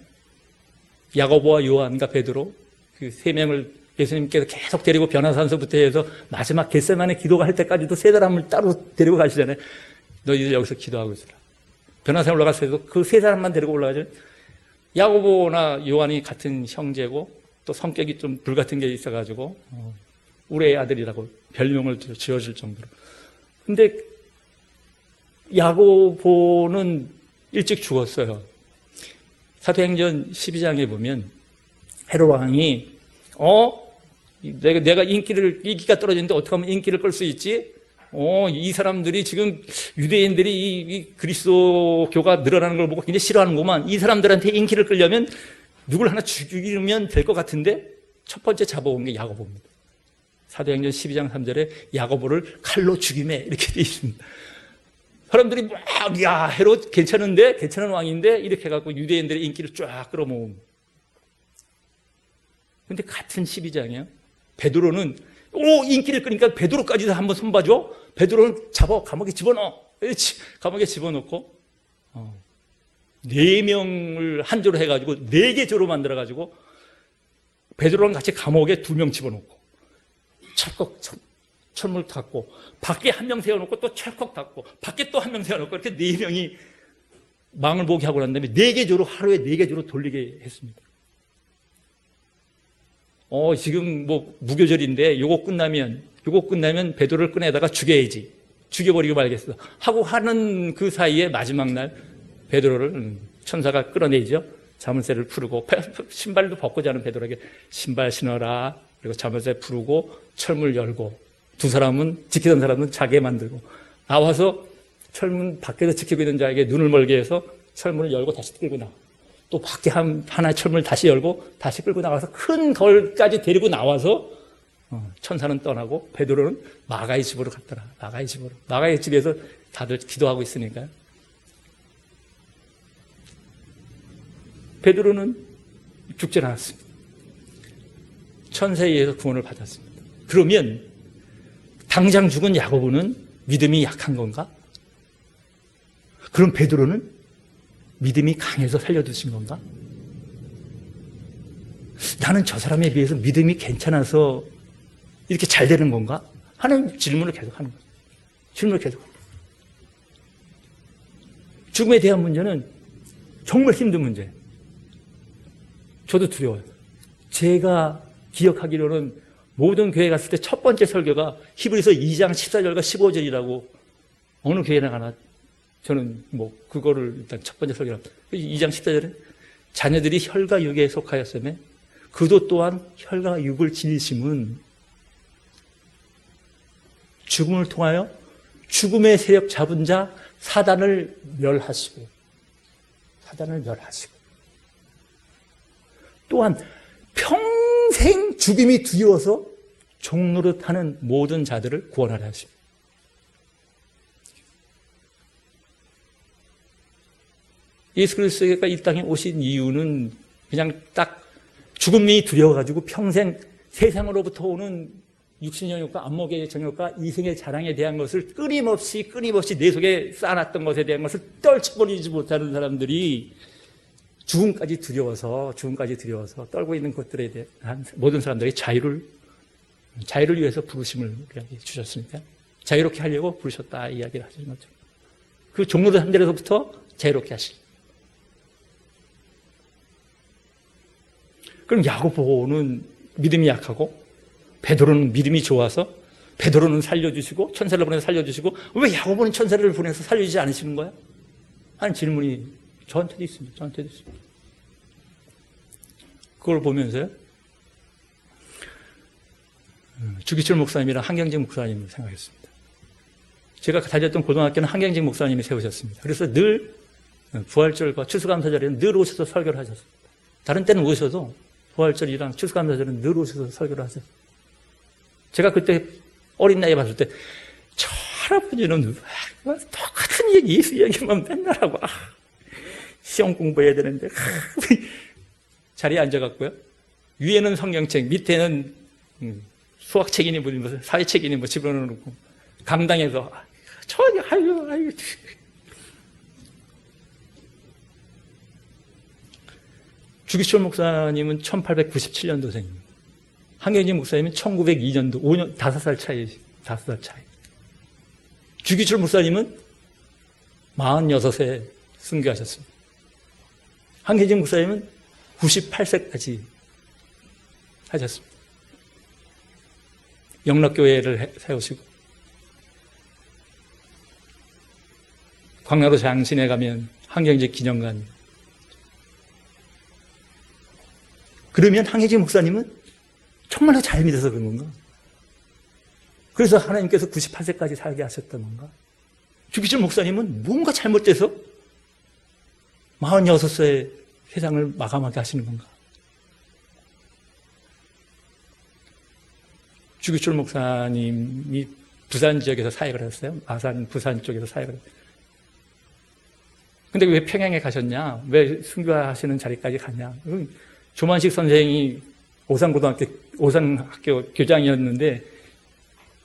야고보와 요한과 베드로 그 3명을 예수님께서 계속 데리고 변화산소부터 해서 마지막 겟세마네 기도가 할 때까지도 3사람을 따로 데리고 가시잖아요. 너희들 여기서 기도하고 있어라. 변화산 올라갔을 때도 그 3사람만 데리고 올라가죠. 야고보나 요한이 같은 형제고 또 성격이 좀 불같은 게 있어가지고 우리의 아들이라고 별명을 지어줄 정도로. 근데 야고보는 일찍 죽었어요. 사도행전 12장에 보면 헤롯 왕이 내가 인기가 떨어지는데 어떻게 하면 인기를 끌 수 있지? 이 사람들이 지금 유대인들이 이 그리스도교가 늘어나는 걸 보고 굉장히 싫어하는구만. 이 사람들한테 인기를 끌려면 누굴 하나 죽이면 될 것 같은데 첫 번째 잡아온 게 야고보입니다. 사도행전 12장 3절에 야고보를 칼로 죽이매 이렇게 되어 있습니다. 사람들이 막 야 헤롯 괜찮은 왕인데 이렇게 해갖고 유대인들의 인기를 쫙 끌어모음. 근데 같은 12장이에요. 베드로는 인기를 끄니까 베드로까지도 한번 손봐줘. 베드로는 잡아 감옥에 집어넣어. 감옥에 집어넣고 4명을 한 조로 해가지고 4개 조로 만들어가지고 베드로랑 같이 감옥에 2명 집어넣고 철컥 철물 닫고 밖에 1명 세워놓고 또 철컥 닫고 밖에 또 1명 세워놓고 이렇게 4명이 망을 보게 하고 난 다음에 4개 조로 하루에 4개 조로 돌리게 했습니다. 지금 뭐 무교절인데 요거 끝나면 베드로를 꺼내다가 죽여야지. 죽여버리고 말겠어. 하고 하는 그 사이에 마지막 날 베드로를 천사가 끌어내죠. 자물쇠를 풀고 신발도 벗고 자는 베드로에게 신발 신어라. 그리고 자물쇠 풀고 철문 열고 두 사람은 지키던 사람은 자게 만들고 나와서 철문 밖에서 지키고 있는 자에게 눈을 멀게 해서 철문을 열고 다시 끌고 나와. 또 밖에 하나의 철문을 다시 열고 다시 끌고 나가서 큰 걸까지 데리고 나와서 천사는 떠나고 베드로는 마가의 집으로 갔더라. 마가의 집에서 다들 기도하고 있으니까요. 베드로는 죽지 않았습니다. 천사에 의해서 구원을 받았습니다. 그러면 당장 죽은 야고보는 믿음이 약한 건가? 그럼 베드로는 믿음이 강해서 살려두신 건가? 나는 저 사람에 비해서 믿음이 괜찮아서 이렇게 잘 되는 건가? 하는 질문을 계속하는 거죠. 질문을 계속하는 거죠. 죽음에 대한 문제는 정말 힘든 문제예요. 저도 두려워요. 제가 기억하기로는 모든 교회 갔을 때 첫 번째 설교가 히브리서 2장 14절과 15절이라고 어느 교회나 가나 저는 뭐 그거를 일단 첫 번째 설교를 2장 14절에 자녀들이 혈과 육에 속하였으며 그도 또한 혈과 육을 지니심은 죽음을 통하여 죽음의 세력 잡은 자 사단을 멸하시고 또한 평생 죽음이 두려워서 종노릇하는 모든 자들을 구원하려 하십니다. 예수 그리스도가 이 땅에 오신 이유는 그냥 딱 죽음이 두려워가지고 평생 세상으로부터 오는 육신의 정욕과 안목의 정욕과 이생의 자랑에 대한 것을 끊임없이 내 속에 쌓아놨던 것에 대한 것을 떨쳐버리지 못하는 사람들이 죽음까지 두려워서 떨고 있는 것들에 대한 모든 사람들이 자유를 위해서 부르심을 주셨으니까 자유롭게 하려고 부르셨다 이야기를 하시는 거죠. 그 종로들 한 자리에서부터 자유롭게 하시고. 그럼 야고보는 믿음이 약하고 베드로는 믿음이 좋아서 베드로는 살려주시고 천사를 보내서 살려주시고 왜 야고보는 천사를 보내서 살려주지 않으시는 거야? 하는 질문이 저한테도 있습니다. 그걸 보면서요. 주기철 목사님이랑 한경직 목사님을 생각했습니다. 제가 다녔던 고등학교는 한경직 목사님이 세우셨습니다. 그래서 늘 부활절과 추수감사절에는 늘 오셔서 설교를 하셨습니다. 다른 때는 오셔도 부활절이랑 추수감사절은 늘 오셔서 설교를 하셨어요. 제가 그때 어린 나이에 봤을 때 저 할아버지는 똑같은 얘기, 예수 얘기만 맨날 하고 시험 공부해야 되는데 자리에 앉아갖고요. 위에는 성경책, 밑에는 수학책이니 무슨 사회책이니 뭐 집어넣고 강당에서 아유. 주기철 목사님은 1897년도생입니다. 한경진 목사님은 1902년도, 5년, 5살 차이. 주기철 목사님은 46세 순교하셨습니다. 한경진 목사님은 98세까지 하셨습니다. 영락교회를 세우시고 광야로 장신에 가면 한경직 기념관. 그러면 한경직 목사님은 정말로 잘 믿어서 그런 건가? 그래서 하나님께서 98세까지 살게 하셨던 건가? 주기철 목사님은 뭔가 잘못돼서 46세에 세상을 마감하게 하시는 건가? 주기철 목사님이 부산 지역에서 사역을 했어요. 아산, 부산 쪽에서 사역을 했어요. 근데 왜 평양에 가셨냐? 왜 순교하시는 자리까지 가냐? 조만식 선생이 오산학교 교장이었는데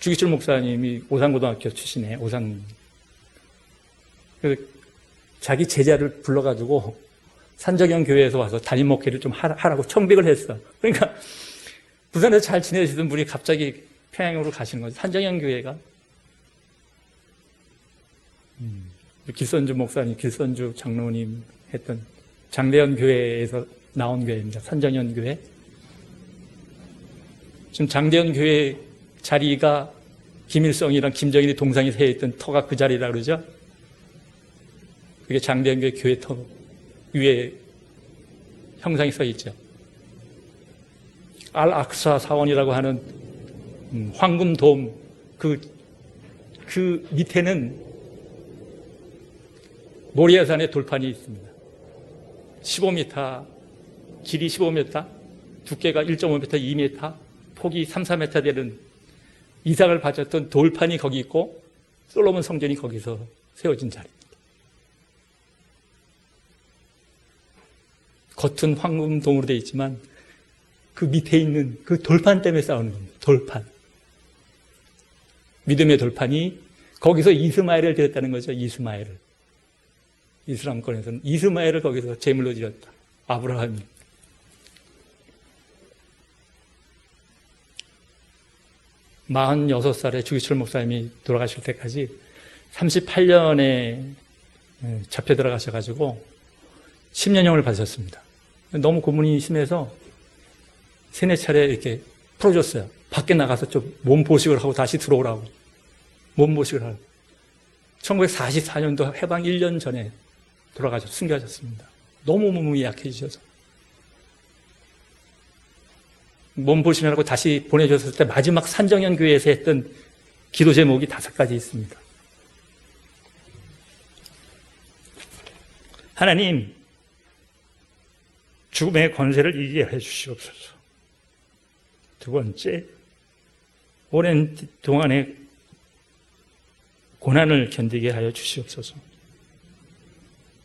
주기철 목사님이 오산고등학교 출신이에요. 그래서 자기 제자를 불러가지고 산정형 교회에서 와서 담임 목회를 좀 하라고 청백을 했어. 그러니까 부산에서 잘 지내시던 분이 갑자기 평양으로 가시는 거죠. 산정형 교회가. 길선주 목사님, 길선주 장로님 했던 장대현 교회에서 나온 교회입니다. 산정현 교회. 지금 장대현 교회 자리가 김일성이랑 김정일이 동상이 서 있던 터가 그 자리라 그러죠. 그게 장대현 교회 교회 터 위에 형상이 서 있죠. 알-악사 사원이라고 하는 황금돔 그 밑에는 모리아산의 돌판이 있습니다. 15m, 길이 15m, 두께가 1.5m, 2m, 폭이 3, 4m 되는 이삭을 바쳤던 돌판이 거기 있고 솔로몬 성전이 거기서 세워진 자리입니다. 겉은 황금동으로 되어 있지만 그 밑에 있는 그 돌판 때문에 싸우는 겁니다. 돌판. 믿음의 돌판이 거기서 이스마엘을 드렸다는 거죠. 이스마엘을. 이슬람권에서는 이스마엘을 거기서 제물로 드렸다. 아브라함이. 만 46살에 주기철 목사님이 돌아가실 때까지 38년에 잡혀 들어가셔가지고 10년형을 받으셨습니다. 너무 고문이 심해서 3-4차례 이렇게 풀어줬어요. 밖에 나가서 좀 몸보식을 하고 다시 들어오라고. 몸보식을 하고. 1944년도 해방 1년 전에 승계하셨습니다. 너무 몸이 약해지셔서. 몸보신하라고 다시 보내줬을 때 마지막 산정현 교회에서 했던 기도 제목이 5가지 있습니다. 하나님, 죽음의 권세를 이기게 해 주시옵소서. 두 번째, 오랜 동안의 고난을 견디게 하여 주시옵소서.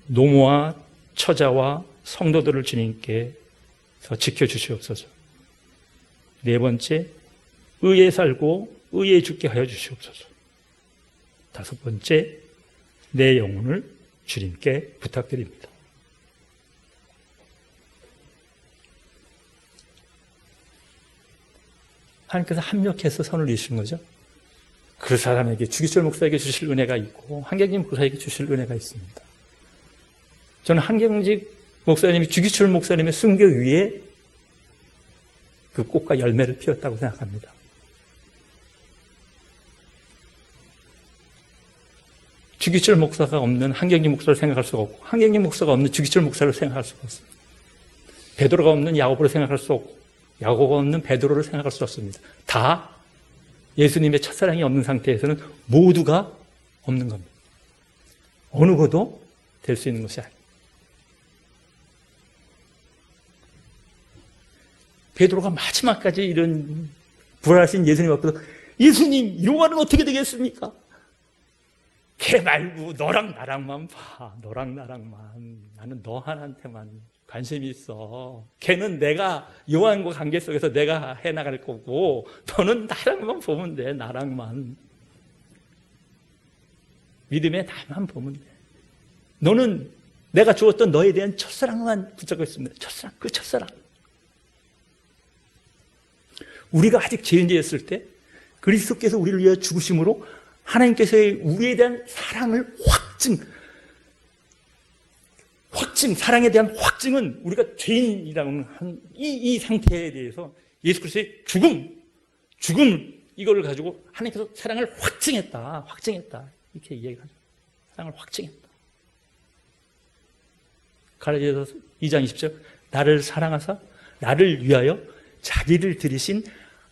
노모와 처자와 성도들을 주님께서 지켜주시옵소서. 네 번째, 의에 살고 의에 죽게 하여 주시옵소서. 5번째, 내 영혼을 주님께 부탁드립니다. 하나님께서 합력해서 선을 이루신 거죠. 그 사람에게 주기철 목사에게 주실 은혜가 있고 한경직 목사에게 주실 은혜가 있습니다. 저는 한경직 목사님이 주기철 목사님의 순교 위에 그 꽃과 열매를 피웠다고 생각합니다. 주기철 목사가 없는 한경직 목사를 생각할 수가 없고 한경직 목사가 없는 주기철 목사를 생각할 수가 없습니다. 베드로가 없는 야고보를 생각할 수 없고 야고보가 없는 베드로를 생각할 수 없습니다. 다 예수님의 첫사랑이 없는 상태에서는 모두가 없는 겁니다. 어느 것도 될 수 있는 것이 아닙니다. 베드로가 마지막까지 이런 부활하신 예수님 앞에서 예수님 이런 말은 어떻게 되겠습니까? 걔 말고 너랑 나랑만 봐. 너랑 나랑만. 나는 너 하나한테만 관심이 있어. 걔는 내가 요한과 관계 속에서 내가 해나갈 거고 너는 나랑만 보면 돼. 나랑만. 믿음에 나만 보면 돼. 너는 내가 주었던 너에 대한 첫사랑만 붙잡고 있습니다. 첫사랑, 그 첫사랑. 우리가 아직 죄인되었을 때 그리스도께서 우리를 위하여 죽으심으로 하나님께서의 우리에 대한 사랑을 사랑에 대한 확증은 우리가 죄인이라는 이 상태에 대해서 예수 그리스도의 죽음 이거를 가지고 하나님께서 사랑을 확증했다. 이렇게 이야기하죠. 사랑을 확증했다. 갈라디아서 2장 20절 나를 사랑하사 나를 위하여 자기를 들이신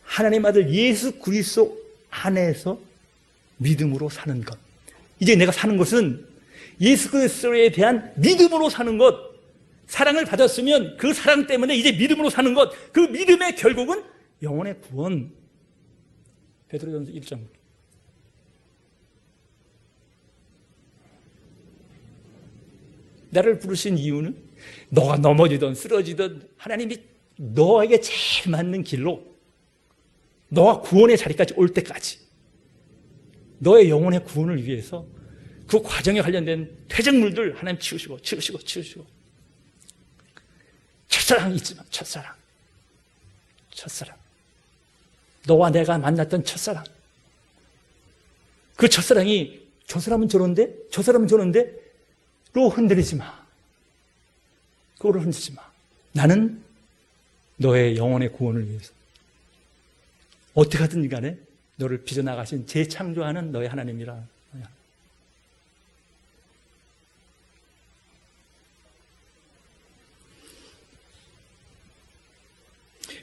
하나님 아들 예수 그리스도 안에서 믿음으로 사는 것. 이제 내가 사는 것은 예수 그리스도에 대한 믿음으로 사는 것. 사랑을 받았으면 그 사랑 때문에 이제 믿음으로 사는 것. 그 믿음의 결국은 영혼의 구원. 베드로전서 1장. 나를 부르신 이유는 너가 넘어지든 쓰러지든 하나님이 너에게 제일 맞는 길로 너가 구원의 자리까지 올 때까지 너의 영혼의 구원을 위해서 그 과정에 관련된 퇴적물들 하나님 치우시고 첫사랑 있지만 첫사랑 너와 내가 만났던 첫사랑, 그 첫사랑이 저 사람은 저런데 로 흔들리지 마. 그거를 흔들지 마. 나는 너의 영혼의 구원을 위해서 어떻게 하든 간에 너를 빚어나가신 재창조하는 너의 하나님이라.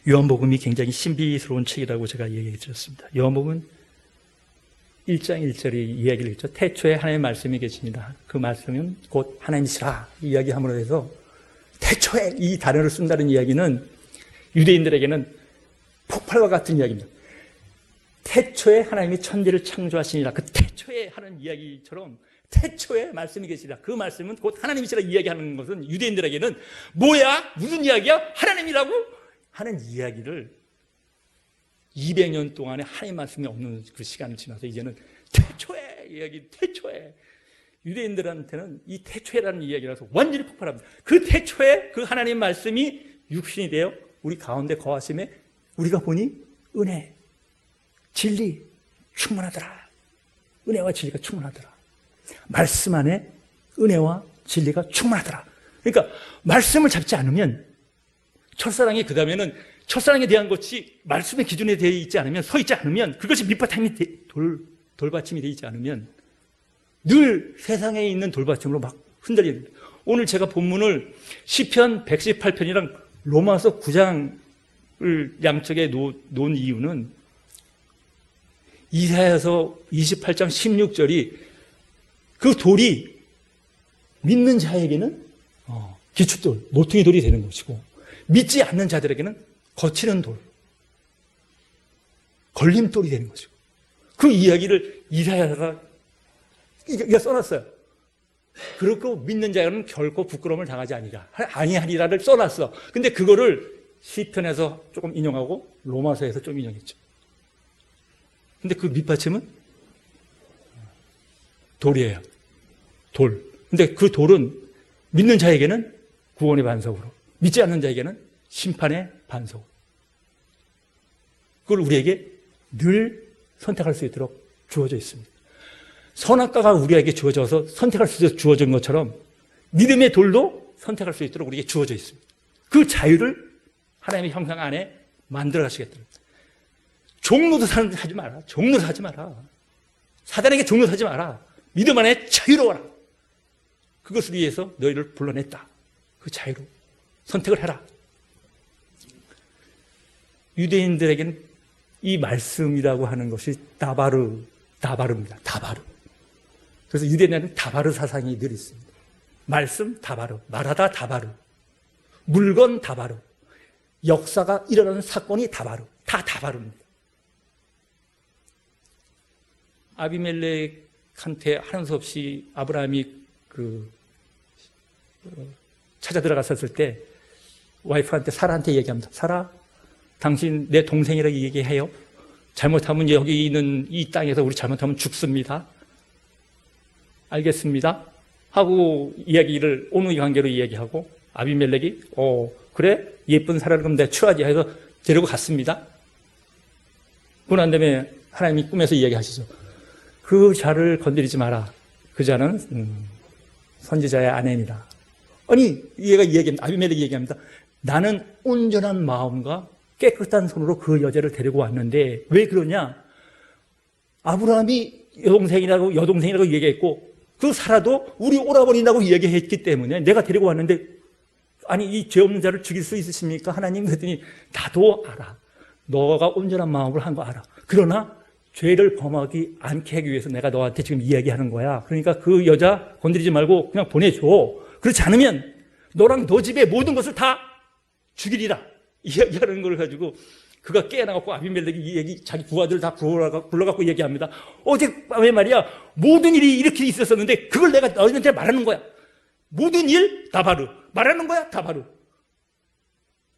요한복음이 굉장히 신비스러운 책이라고 제가 얘기해 드렸습니다. 요한복음은 1장 1절이 이야기를 했죠. 태초에 하나님의 말씀이 계십니다. 그 말씀은 곧 하나님이시라 이야기함으로 해서 태초에 이 단어를 쓴다는 이야기는 유대인들에게는 폭발과 같은 이야기입니다. 태초에 하나님이 천지를 창조하시니라, 그 태초에 하는 이야기처럼 태초에 말씀이 계시라, 그 말씀은 곧 하나님이시라 이야기하는 것은 유대인들에게는 뭐야? 무슨 이야기야? 하나님이라고 하는 이야기를 200년 동안에 하나님 말씀이 없는 그 시간을 지나서 이제는 태초에 이야기, 태초에 유대인들한테는 이 태초에라는 이야기라서 완전히 폭발합니다. 그 태초에 그 하나님 말씀이 육신이 되어 우리 가운데 거하심에 우리가 보니 은혜, 진리 충만하더라. 은혜와 진리가 충만하더라. 말씀 안에 은혜와 진리가 충만하더라. 그러니까 말씀을 잡지 않으면 첫사랑이, 그 다음에는 첫사랑에 대한 것이 말씀의 기준에 되어 있지 않으면, 서 있지 않으면, 그것이 밑바탕이 돌받침이 되어 있지 않으면 늘 세상에 있는 돌받침으로 막 흔들립니다. 오늘 제가 본문을 시편 118편이랑 로마서 9장을 양쪽에 놓은 이유는 이사야서 28장 16절이 그 돌이 믿는 자에게는 기축돌, 모퉁이 돌이 되는 것이고, 믿지 않는 자들에게는 거치는 돌, 걸림돌이 되는 것이고, 그 이야기를 이사야가 써놨어요. 그렇고 믿는 자는 결코 부끄러움을 당하지 아니하리라를 써놨어. 근데 그거를 시편에서 조금 인용하고 로마서에서 좀 인용했죠. 근데 그 밑받침은 돌이에요. 돌. 근데 그 돌은 믿는 자에게는 구원의 반석으로, 믿지 않는 자에게는 심판의 반석. 그걸 우리에게 늘 선택할 수 있도록 주어져 있습니다. 선악과가 우리에게 주어져서 선택할 수 있도록 주어진 것처럼 믿음의 돌도 선택할 수 있도록 우리에게 주어져 있습니다. 그 자유를 하나님의 형상 안에 만들어 가시겠다. 종로도 하지 마라. 종로도 하지 마라. 사단에게 종로도 하지 마라. 믿음 안에 자유로워라. 그것을 위해서 너희를 불러냈다. 그 자유로 선택을 해라. 유대인들에게는 이 말씀이라고 하는 것이 다바르입니다. 다바르. 그래서 유대인들은 다바르 사상이 늘 있습니다. 말씀 다바르, 말하다 다바르, 물건 다바르, 역사가 일어나는 사건이 다바르, 다 다바르입니다. 아비멜렉한테 하는 수 없이 아브라함이 찾아 들어갔었을 때 와이프한테, 사라한테 얘기합니다. 사라, 당신 내 동생이라고 얘기해요. 잘못하면 여기 있는 이 땅에서 우리 잘못하면 죽습니다. 알겠습니다 하고 이야기를 온누이 관계로 이야기하고, 아비멜렉이 그래? 예쁜 사라를 그럼 내가 취하지 해서 데리고 갔습니다. 그러고 난 다음에 하나님이 꿈에서 이야기하시죠. 그 자를 건드리지 마라. 그 자는 선지자의 아내니라. 아니, 아비멜렉이 얘기합니다. 나는 온전한 마음과 깨끗한 손으로 그 여자를 데리고 왔는데 왜 그러냐? 아브라함이 여동생이라고 얘기했고, 그 사라도 우리 오라버니라고 얘기했기 때문에 내가 데리고 왔는데, 아니, 이 죄 없는 자를 죽일 수 있으십니까? 하나님. 그랬더니 나도 알아. 너가 온전한 마음으로 한 거 알아. 그러나 죄를 범하지 않게 하기 위해서 내가 너한테 지금 이야기하는 거야. 그러니까 그 여자 건드리지 말고 그냥 보내줘. 그렇지 않으면 너랑 너 집의 모든 것을 다 죽이리라. 이야기하는 걸 가지고 그가 깨어나갖고 아비멜렉이 이 얘기, 자기 부하들 다 불러갖고 얘기합니다. 어젯밤에 말이야, 모든 일이 이렇게 있었었는데 그걸 내가 너희한테 말하는 거야. 모든 일 다바르. 말하는 거야 다바르.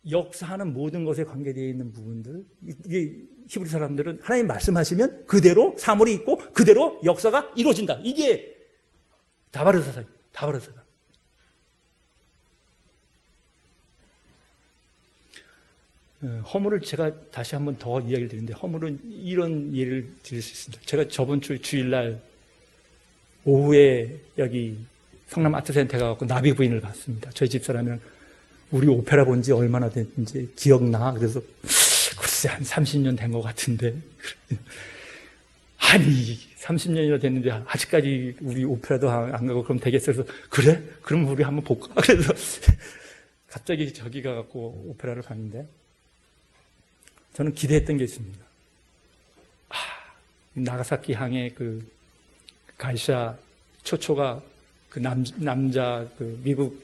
역사하는 모든 것에 관계되어 있는 부분들, 이게 히브리 사람들은 하나님 말씀하시면 그대로 사물이 있고 그대로 역사가 이루어진다. 이게 다바르 사상, 다바르 사상. 허물을 제가 다시 한번 더 이야기를 드리는데, 허물은 이런 예를 드릴 수 있습니다. 제가 저번 주 주일날 오후에 여기 성남 아트센터에 가서 나비 부인을 봤습니다. 저희 집사람이랑 우리 오페라 본 지 얼마나 됐는지 기억나? 그래서 글쎄 한 30년 된 것 같은데. 아니 30년이나 됐는데 아직까지 우리 오페라도 안 가고 그럼 되겠어? 그래서 그래? 그럼 우리 한번 볼까? 그래서 갑자기 저기 가갖고 오페라를 봤는데 저는 기대했던 게 있습니다. 나가사키 항의 그 가이샤 초초가 그 남자 그 미국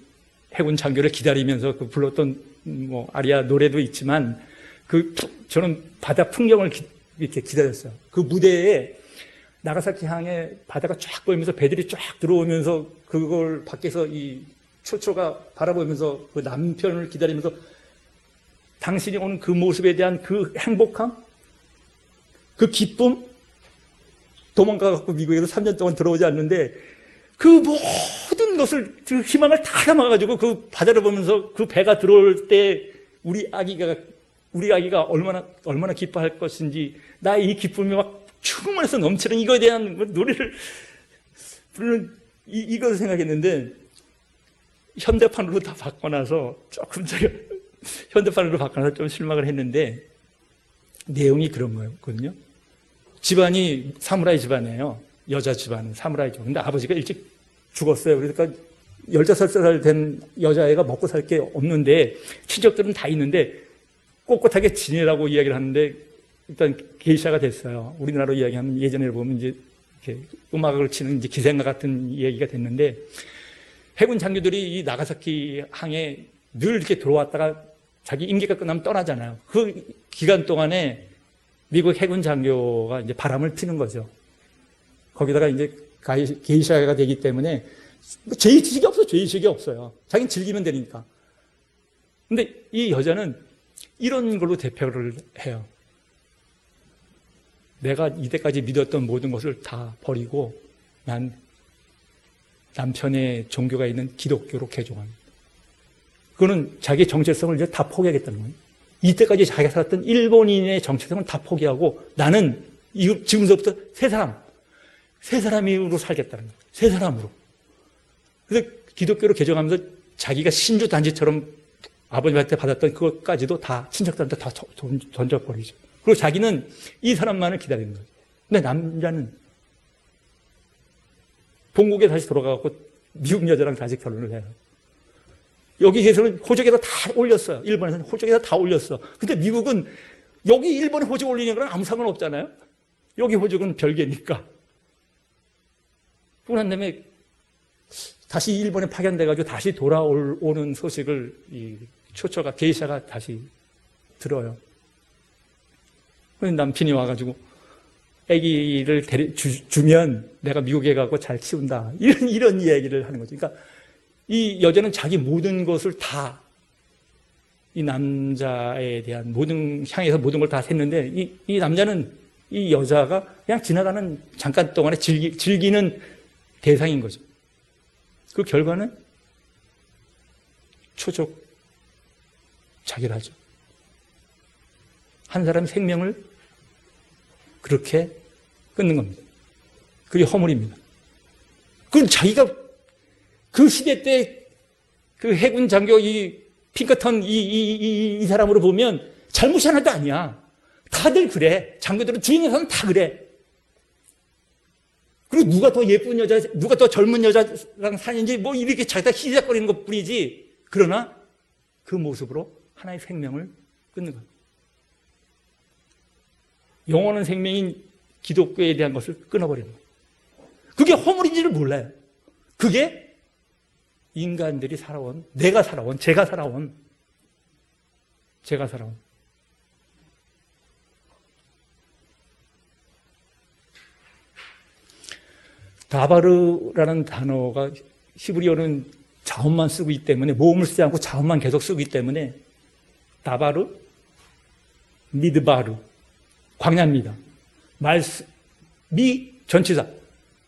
해군 장교를 기다리면서 그 불렀던 뭐 아리아 노래도 있지만 저는 바다 풍경을 이렇게 기다렸어요. 그 무대에 나가사키 항에 바다가 쫙 보이면서 배들이 쫙 들어오면서 그걸 밖에서 이 초초가 바라보면서 그 남편을 기다리면서 당신이 오는 그 모습에 대한 그 행복함, 그 기쁨, 도망가갖고 미국에서 3년 동안 들어오지 않는데 그 모든 것을, 그 희망을 다 담아가지고 그 바다를 보면서 그 배가 들어올 때 우리 아기가 얼마나 기뻐할 것인지, 나의 이 기쁨이 막 충만해서 넘치는 이거에 대한 노래를 부르는 이걸 생각했는데, 현대판으로 다 바꿔놔서 조금 제가 현대판으로 바꿔놔서 좀 실망을 했는데, 내용이 그런 거였거든요. 집안이 사무라이 집안이에요. 여자 집안은 사무라이 집안. 근데 아버지가 일찍 죽었어요. 그러니까 15살 된 여자애가 먹고 살 게 없는데 친척들은 다 있는데 꼿꼿하게 지내라고 이야기를 하는데 일단 게이샤가 됐어요. 우리나라로 이야기하면 예전에 보면 이제 이렇게 음악을 치는 이제 기생과 같은 얘기가 됐는데, 해군 장교들이 이 나가사키 항에 늘 이렇게 들어왔다가 자기 임기가 끝나면 떠나잖아요. 그 기간 동안에 미국 해군 장교가 이제 바람을 피는 거죠. 거기다가 이제 게이샤가 되기 때문에 죄의식이 없어요. 자기는 즐기면 되니까. 근데 이 여자는 이런 걸로 대표를 해요. 내가 이때까지 믿었던 모든 것을 다 버리고 난 남편의 종교가 있는 기독교로 개종합니다. 그거는 자기의 정체성을 이제 다 포기하겠다는 거예요. 이때까지 자기가 살았던 일본인의 정체성을 다 포기하고 나는 지금서부터 새 사람으로 살겠다는 거예요. 새 사람으로. 그래서 기독교로 개종하면서 자기가 신주 단지처럼 아버님한테 받았던 그것까지도 다 친척들한테 다 던져버리죠. 그리고 자기는 이 사람만을 기다리는 거죠. 근데 남자는 본국에 다시 돌아가고 미국 여자랑 다시 결혼을 해요. 여기에서는 호적에다 다 올렸어요. 일본에서는 호적에다 다 올렸어. 근데 미국은 여기 일본에 호적 올리는 거랑 아무 상관없잖아요. 여기 호적은 별개니까. 그러고 난 다음에 다시 일본에 파견돼가지고 다시 돌아오는 소식을 이 초초가, 게이샤가 다시 들어요. 남편이 와가지고 아기를 주면 내가 미국에 가고 잘 키운다. 이런 이야기를 하는 거죠. 그러니까 이 여자는 자기 모든 것을 다 이 남자에 대한 향해서 모든 걸 다 샜는데 이 남자는 이 여자가 그냥 지나가는 잠깐 동안에 즐기는 대상인 거죠. 그 결과는 초적 자결하죠. 한 사람의 생명을 그렇게 끊는 겁니다. 그게 허물입니다. 그건 자기가 그 시대 때 그 해군 장교 이 핑커턴 이 사람으로 보면 잘못이 하나도 아니야. 다들 그래. 장교들은 주인에서는 다 그래. 그리고 누가 더 예쁜 여자, 누가 더 젊은 여자랑 사는지 뭐 이렇게 자기가 희작거리는 것 뿐이지. 그러나 그 모습으로 하나의 생명을 끊는 겁니다. 영원한 생명인 기독교에 대한 것을 끊어버리는 거예요. 그게 허물인지를 몰라요. 그게 인간들이 살아온, 내가 살아온, 제가 살아온 다바르라는 단어가 히브리어는 자음만 쓰고 있기 때문에, 모음을 쓰지 않고 자음만 계속 쓰기 때문에 다바르, 미드바르, 광야입니다. 전치사,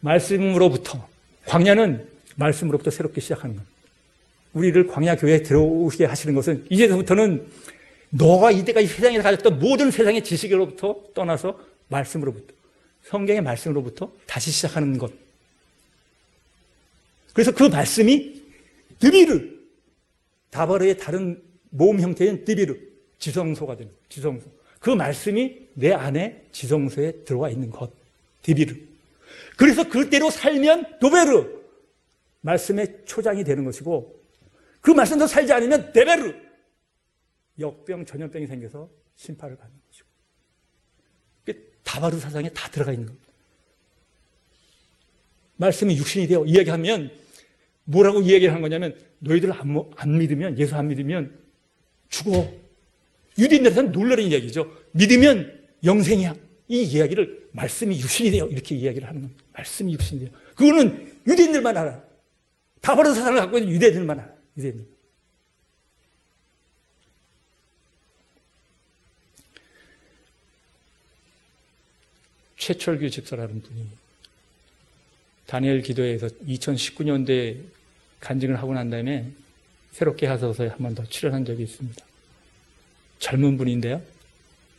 말씀으로부터, 광야는 말씀으로부터 새롭게 시작하는 겁니다. 우리를 광야 교회에 들어오게 하시는 것은 이제부터는 너가 이때가 이 세상에서 가졌던 모든 세상의 지식으로부터 떠나서 말씀으로부터, 성경의 말씀으로부터 다시 시작하는 것. 그래서 그 말씀이 드비르, 다바르의 다른 모음 형태인 드비르, 지성소가 되는 거예요. 지성소. 그 말씀이 내 안에 지성소에 들어와 있는 것. 드비르. 그래서 그대로 살면 도베르, 말씀의 초장이 되는 것이고, 그 말씀도 살지 않으면 데베르, 역병, 전염병이 생겨서 심판을 받는 것이고. 다바르 사상에 다 들어가 있는 겁니다. 말씀이 육신이 되어 이야기하면 뭐라고 이야기를 한 거냐면, 너희들 안 믿으면, 예수 안 믿으면 죽어. 유대인들한테는 놀라는 이야기죠. 믿으면 영생이야. 이 이야기를 말씀이 육신이 되어 이렇게 이야기를 하는 겁니다. 말씀이 육신이 되어. 그거는 유대인들만 알아. 다바르 사상을 갖고 있는 유대인들만 알아. 유대인들. 최철규 집사라는 분이 다니엘 기도회에서 2019년도에 간증을 하고 난 다음에 새롭게 하소서에 한 번 더 출연한 적이 있습니다. 젊은 분인데요.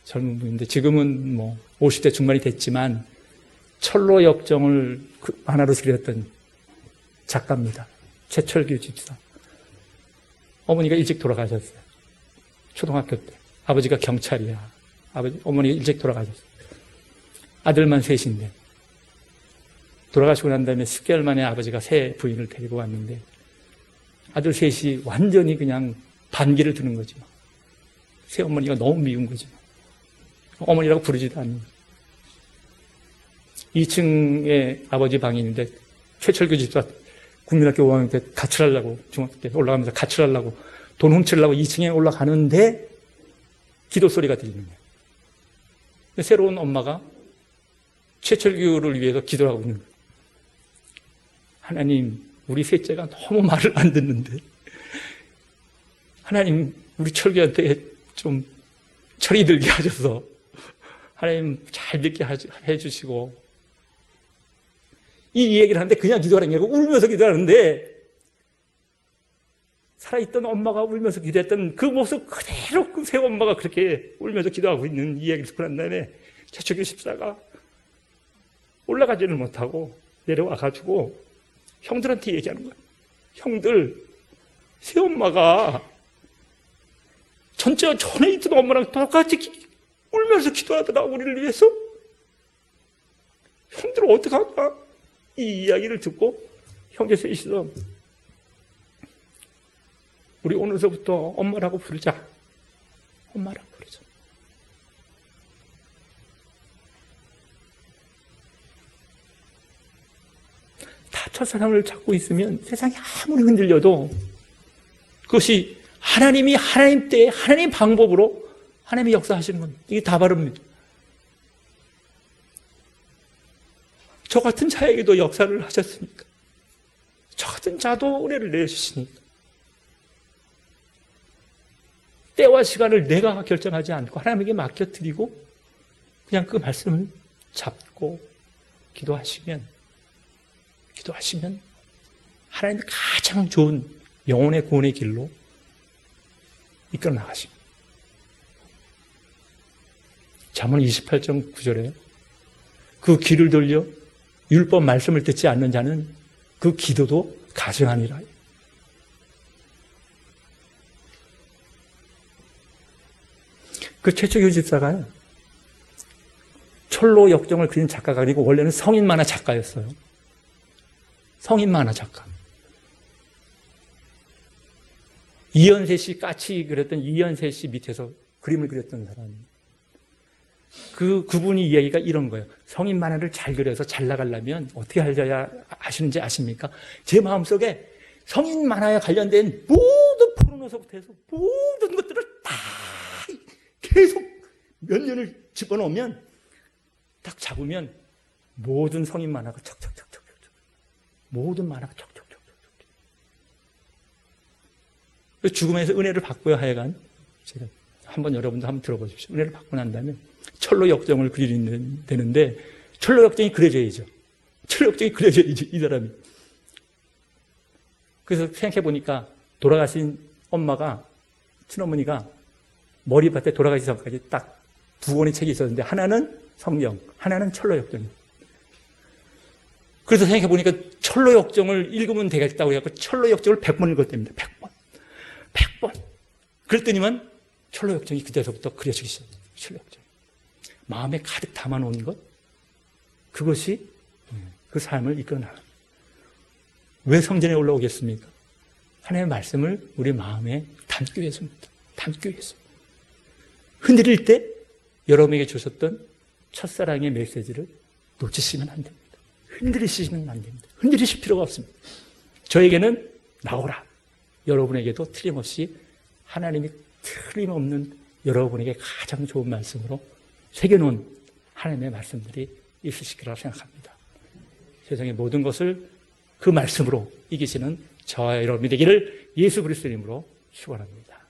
젊은 분인데 지금은 뭐 50대 중반이 됐지만 철로 역정을 만화로 그렸던 작가입니다. 최철규 집사. 어머니가 일찍 돌아가셨어요. 초등학교 때. 아버지가 경찰이야. 어머니가 일찍 돌아가셨어요. 아들만 셋인데. 돌아가시고 난 다음에 10개월 만에 아버지가 새 부인을 데리고 왔는데 아들 셋이 완전히 그냥 반기를 두는 거죠. 새 어머니가 너무 미운 거죠. 어머니라고 부르지도 않는 거죠. 2층에 아버지 방이 있는데 최철규 집사 국민학교 5학년 때 가출하려고 중학교 때 올라가면서 가출하려고 돈 훔치려고 2층에 올라가는데 기도 소리가 들리는 거예요. 새로운 엄마가 최철규를 위해서 기도를 하고 있는 거예요. 하나님, 우리 셋째가 너무 말을 안 듣는데 하나님, 우리 철규한테 좀 철이 들게 하셔서 하나님 잘 듣게 해주시고 이 얘기를 하는데 그냥 기도하는 게 아니고 울면서 기도하는데 살아있던 엄마가 울면서 기도했던 그 모습 그대로 그 새 엄마가 그렇게 울면서 기도하고 있는 이야기를 듣고 난 다음에 최철규 집사가 올라가지를 못하고 내려와가지고 형들한테 얘기하는 거예요. 형들, 새엄마가 전에 있던 엄마랑 똑같이 울면서 기도하더라, 우리를 위해서. 형들 어떡할까? 이 이야기를 듣고 형제 셋이서 우리 오늘서부터 엄마라고 부르자. 엄마라고 부르자. 다 첫사랑을 잡고 있으면 세상이 아무리 흔들려도 그것이 하나님이 하나님 때에 하나님 방법으로 하나님이 역사하시는 겁니다. 이게 다 바릅니다. 저 같은 자에게도 역사를 하셨으니까. 저 같은 자도 은혜를 내주시니까. 때와 시간을 내가 결정하지 않고 하나님에게 맡겨드리고 그냥 그 말씀을 잡고 기도하시면 하나님의 가장 좋은 영혼의 구원의 길로 이끌어 나가십니다. 잠언 28장 9절에 그 귀를 돌려 율법 말씀을 듣지 않는 자는 그 기도도 가증하니라. 그 최철규 집사가요, 철로 역정을 그린 작가가 아니고 원래는 성인 만화 작가였어요. 성인 만화 작가. 이현세 씨 까치 그렸던 이현세 씨 밑에서 그림을 그렸던 사람입니다. 그분이 이야기가 이런 거예요. 성인 만화를 잘 그려서 잘 나가려면 어떻게 하셔야 아시는지 아십니까? 제 마음속에 성인 만화에 관련된 모든 포르노서부터 해서 모든 것들을 다 계속 몇 년을 집어넣으면 딱 잡으면 모든 성인 만화가 척척척척 모든 만화가 척척척척 죽음에서 은혜를 받고요. 하여간 제가 한번 여러분도 한번 들어보십시오. 은혜를 받고 난 다음에 철로 역정을 그리는 되는데 철로 역정이 그려져야죠. 철로 역정이 그려져야지 이 사람이. 그래서 생각해 보니까 돌아가신 엄마가, 친어머니가 머리밭에 돌아가기 전까지 딱 두 권의 책이 있었는데 하나는 성경, 하나는 철로역정. 그래서 생각해 보니까 철로역정을 읽으면 되겠다고 해서 철로역정을 100번 읽었답니다. 100번. 100번. 그랬더니만 철로역정이 그때서부터 그려지기 시작해요. 철로역정. 마음에 가득 담아놓은 것, 그것이 그 삶을 이끌어나가요. 왜 성전에 올라오겠습니까? 하나님의 말씀을 우리 마음에 담기 위해서입니다. 담기 위해서. 흔들릴 때 여러분에게 주셨던 첫사랑의 메시지를 놓치시면 안 됩니다. 흔들리시면 안 됩니다. 흔들리실 필요가 없습니다. 저에게는 나오라. 여러분에게도 틀림없이 하나님이 틀림없는 여러분에게 가장 좋은 말씀으로 새겨놓은 하나님의 말씀들이 있으실 거라고 생각합니다. 세상의 모든 것을 그 말씀으로 이기시는 저와 여러분이 되기를 예수 그리스도 이름으로 축원합니다.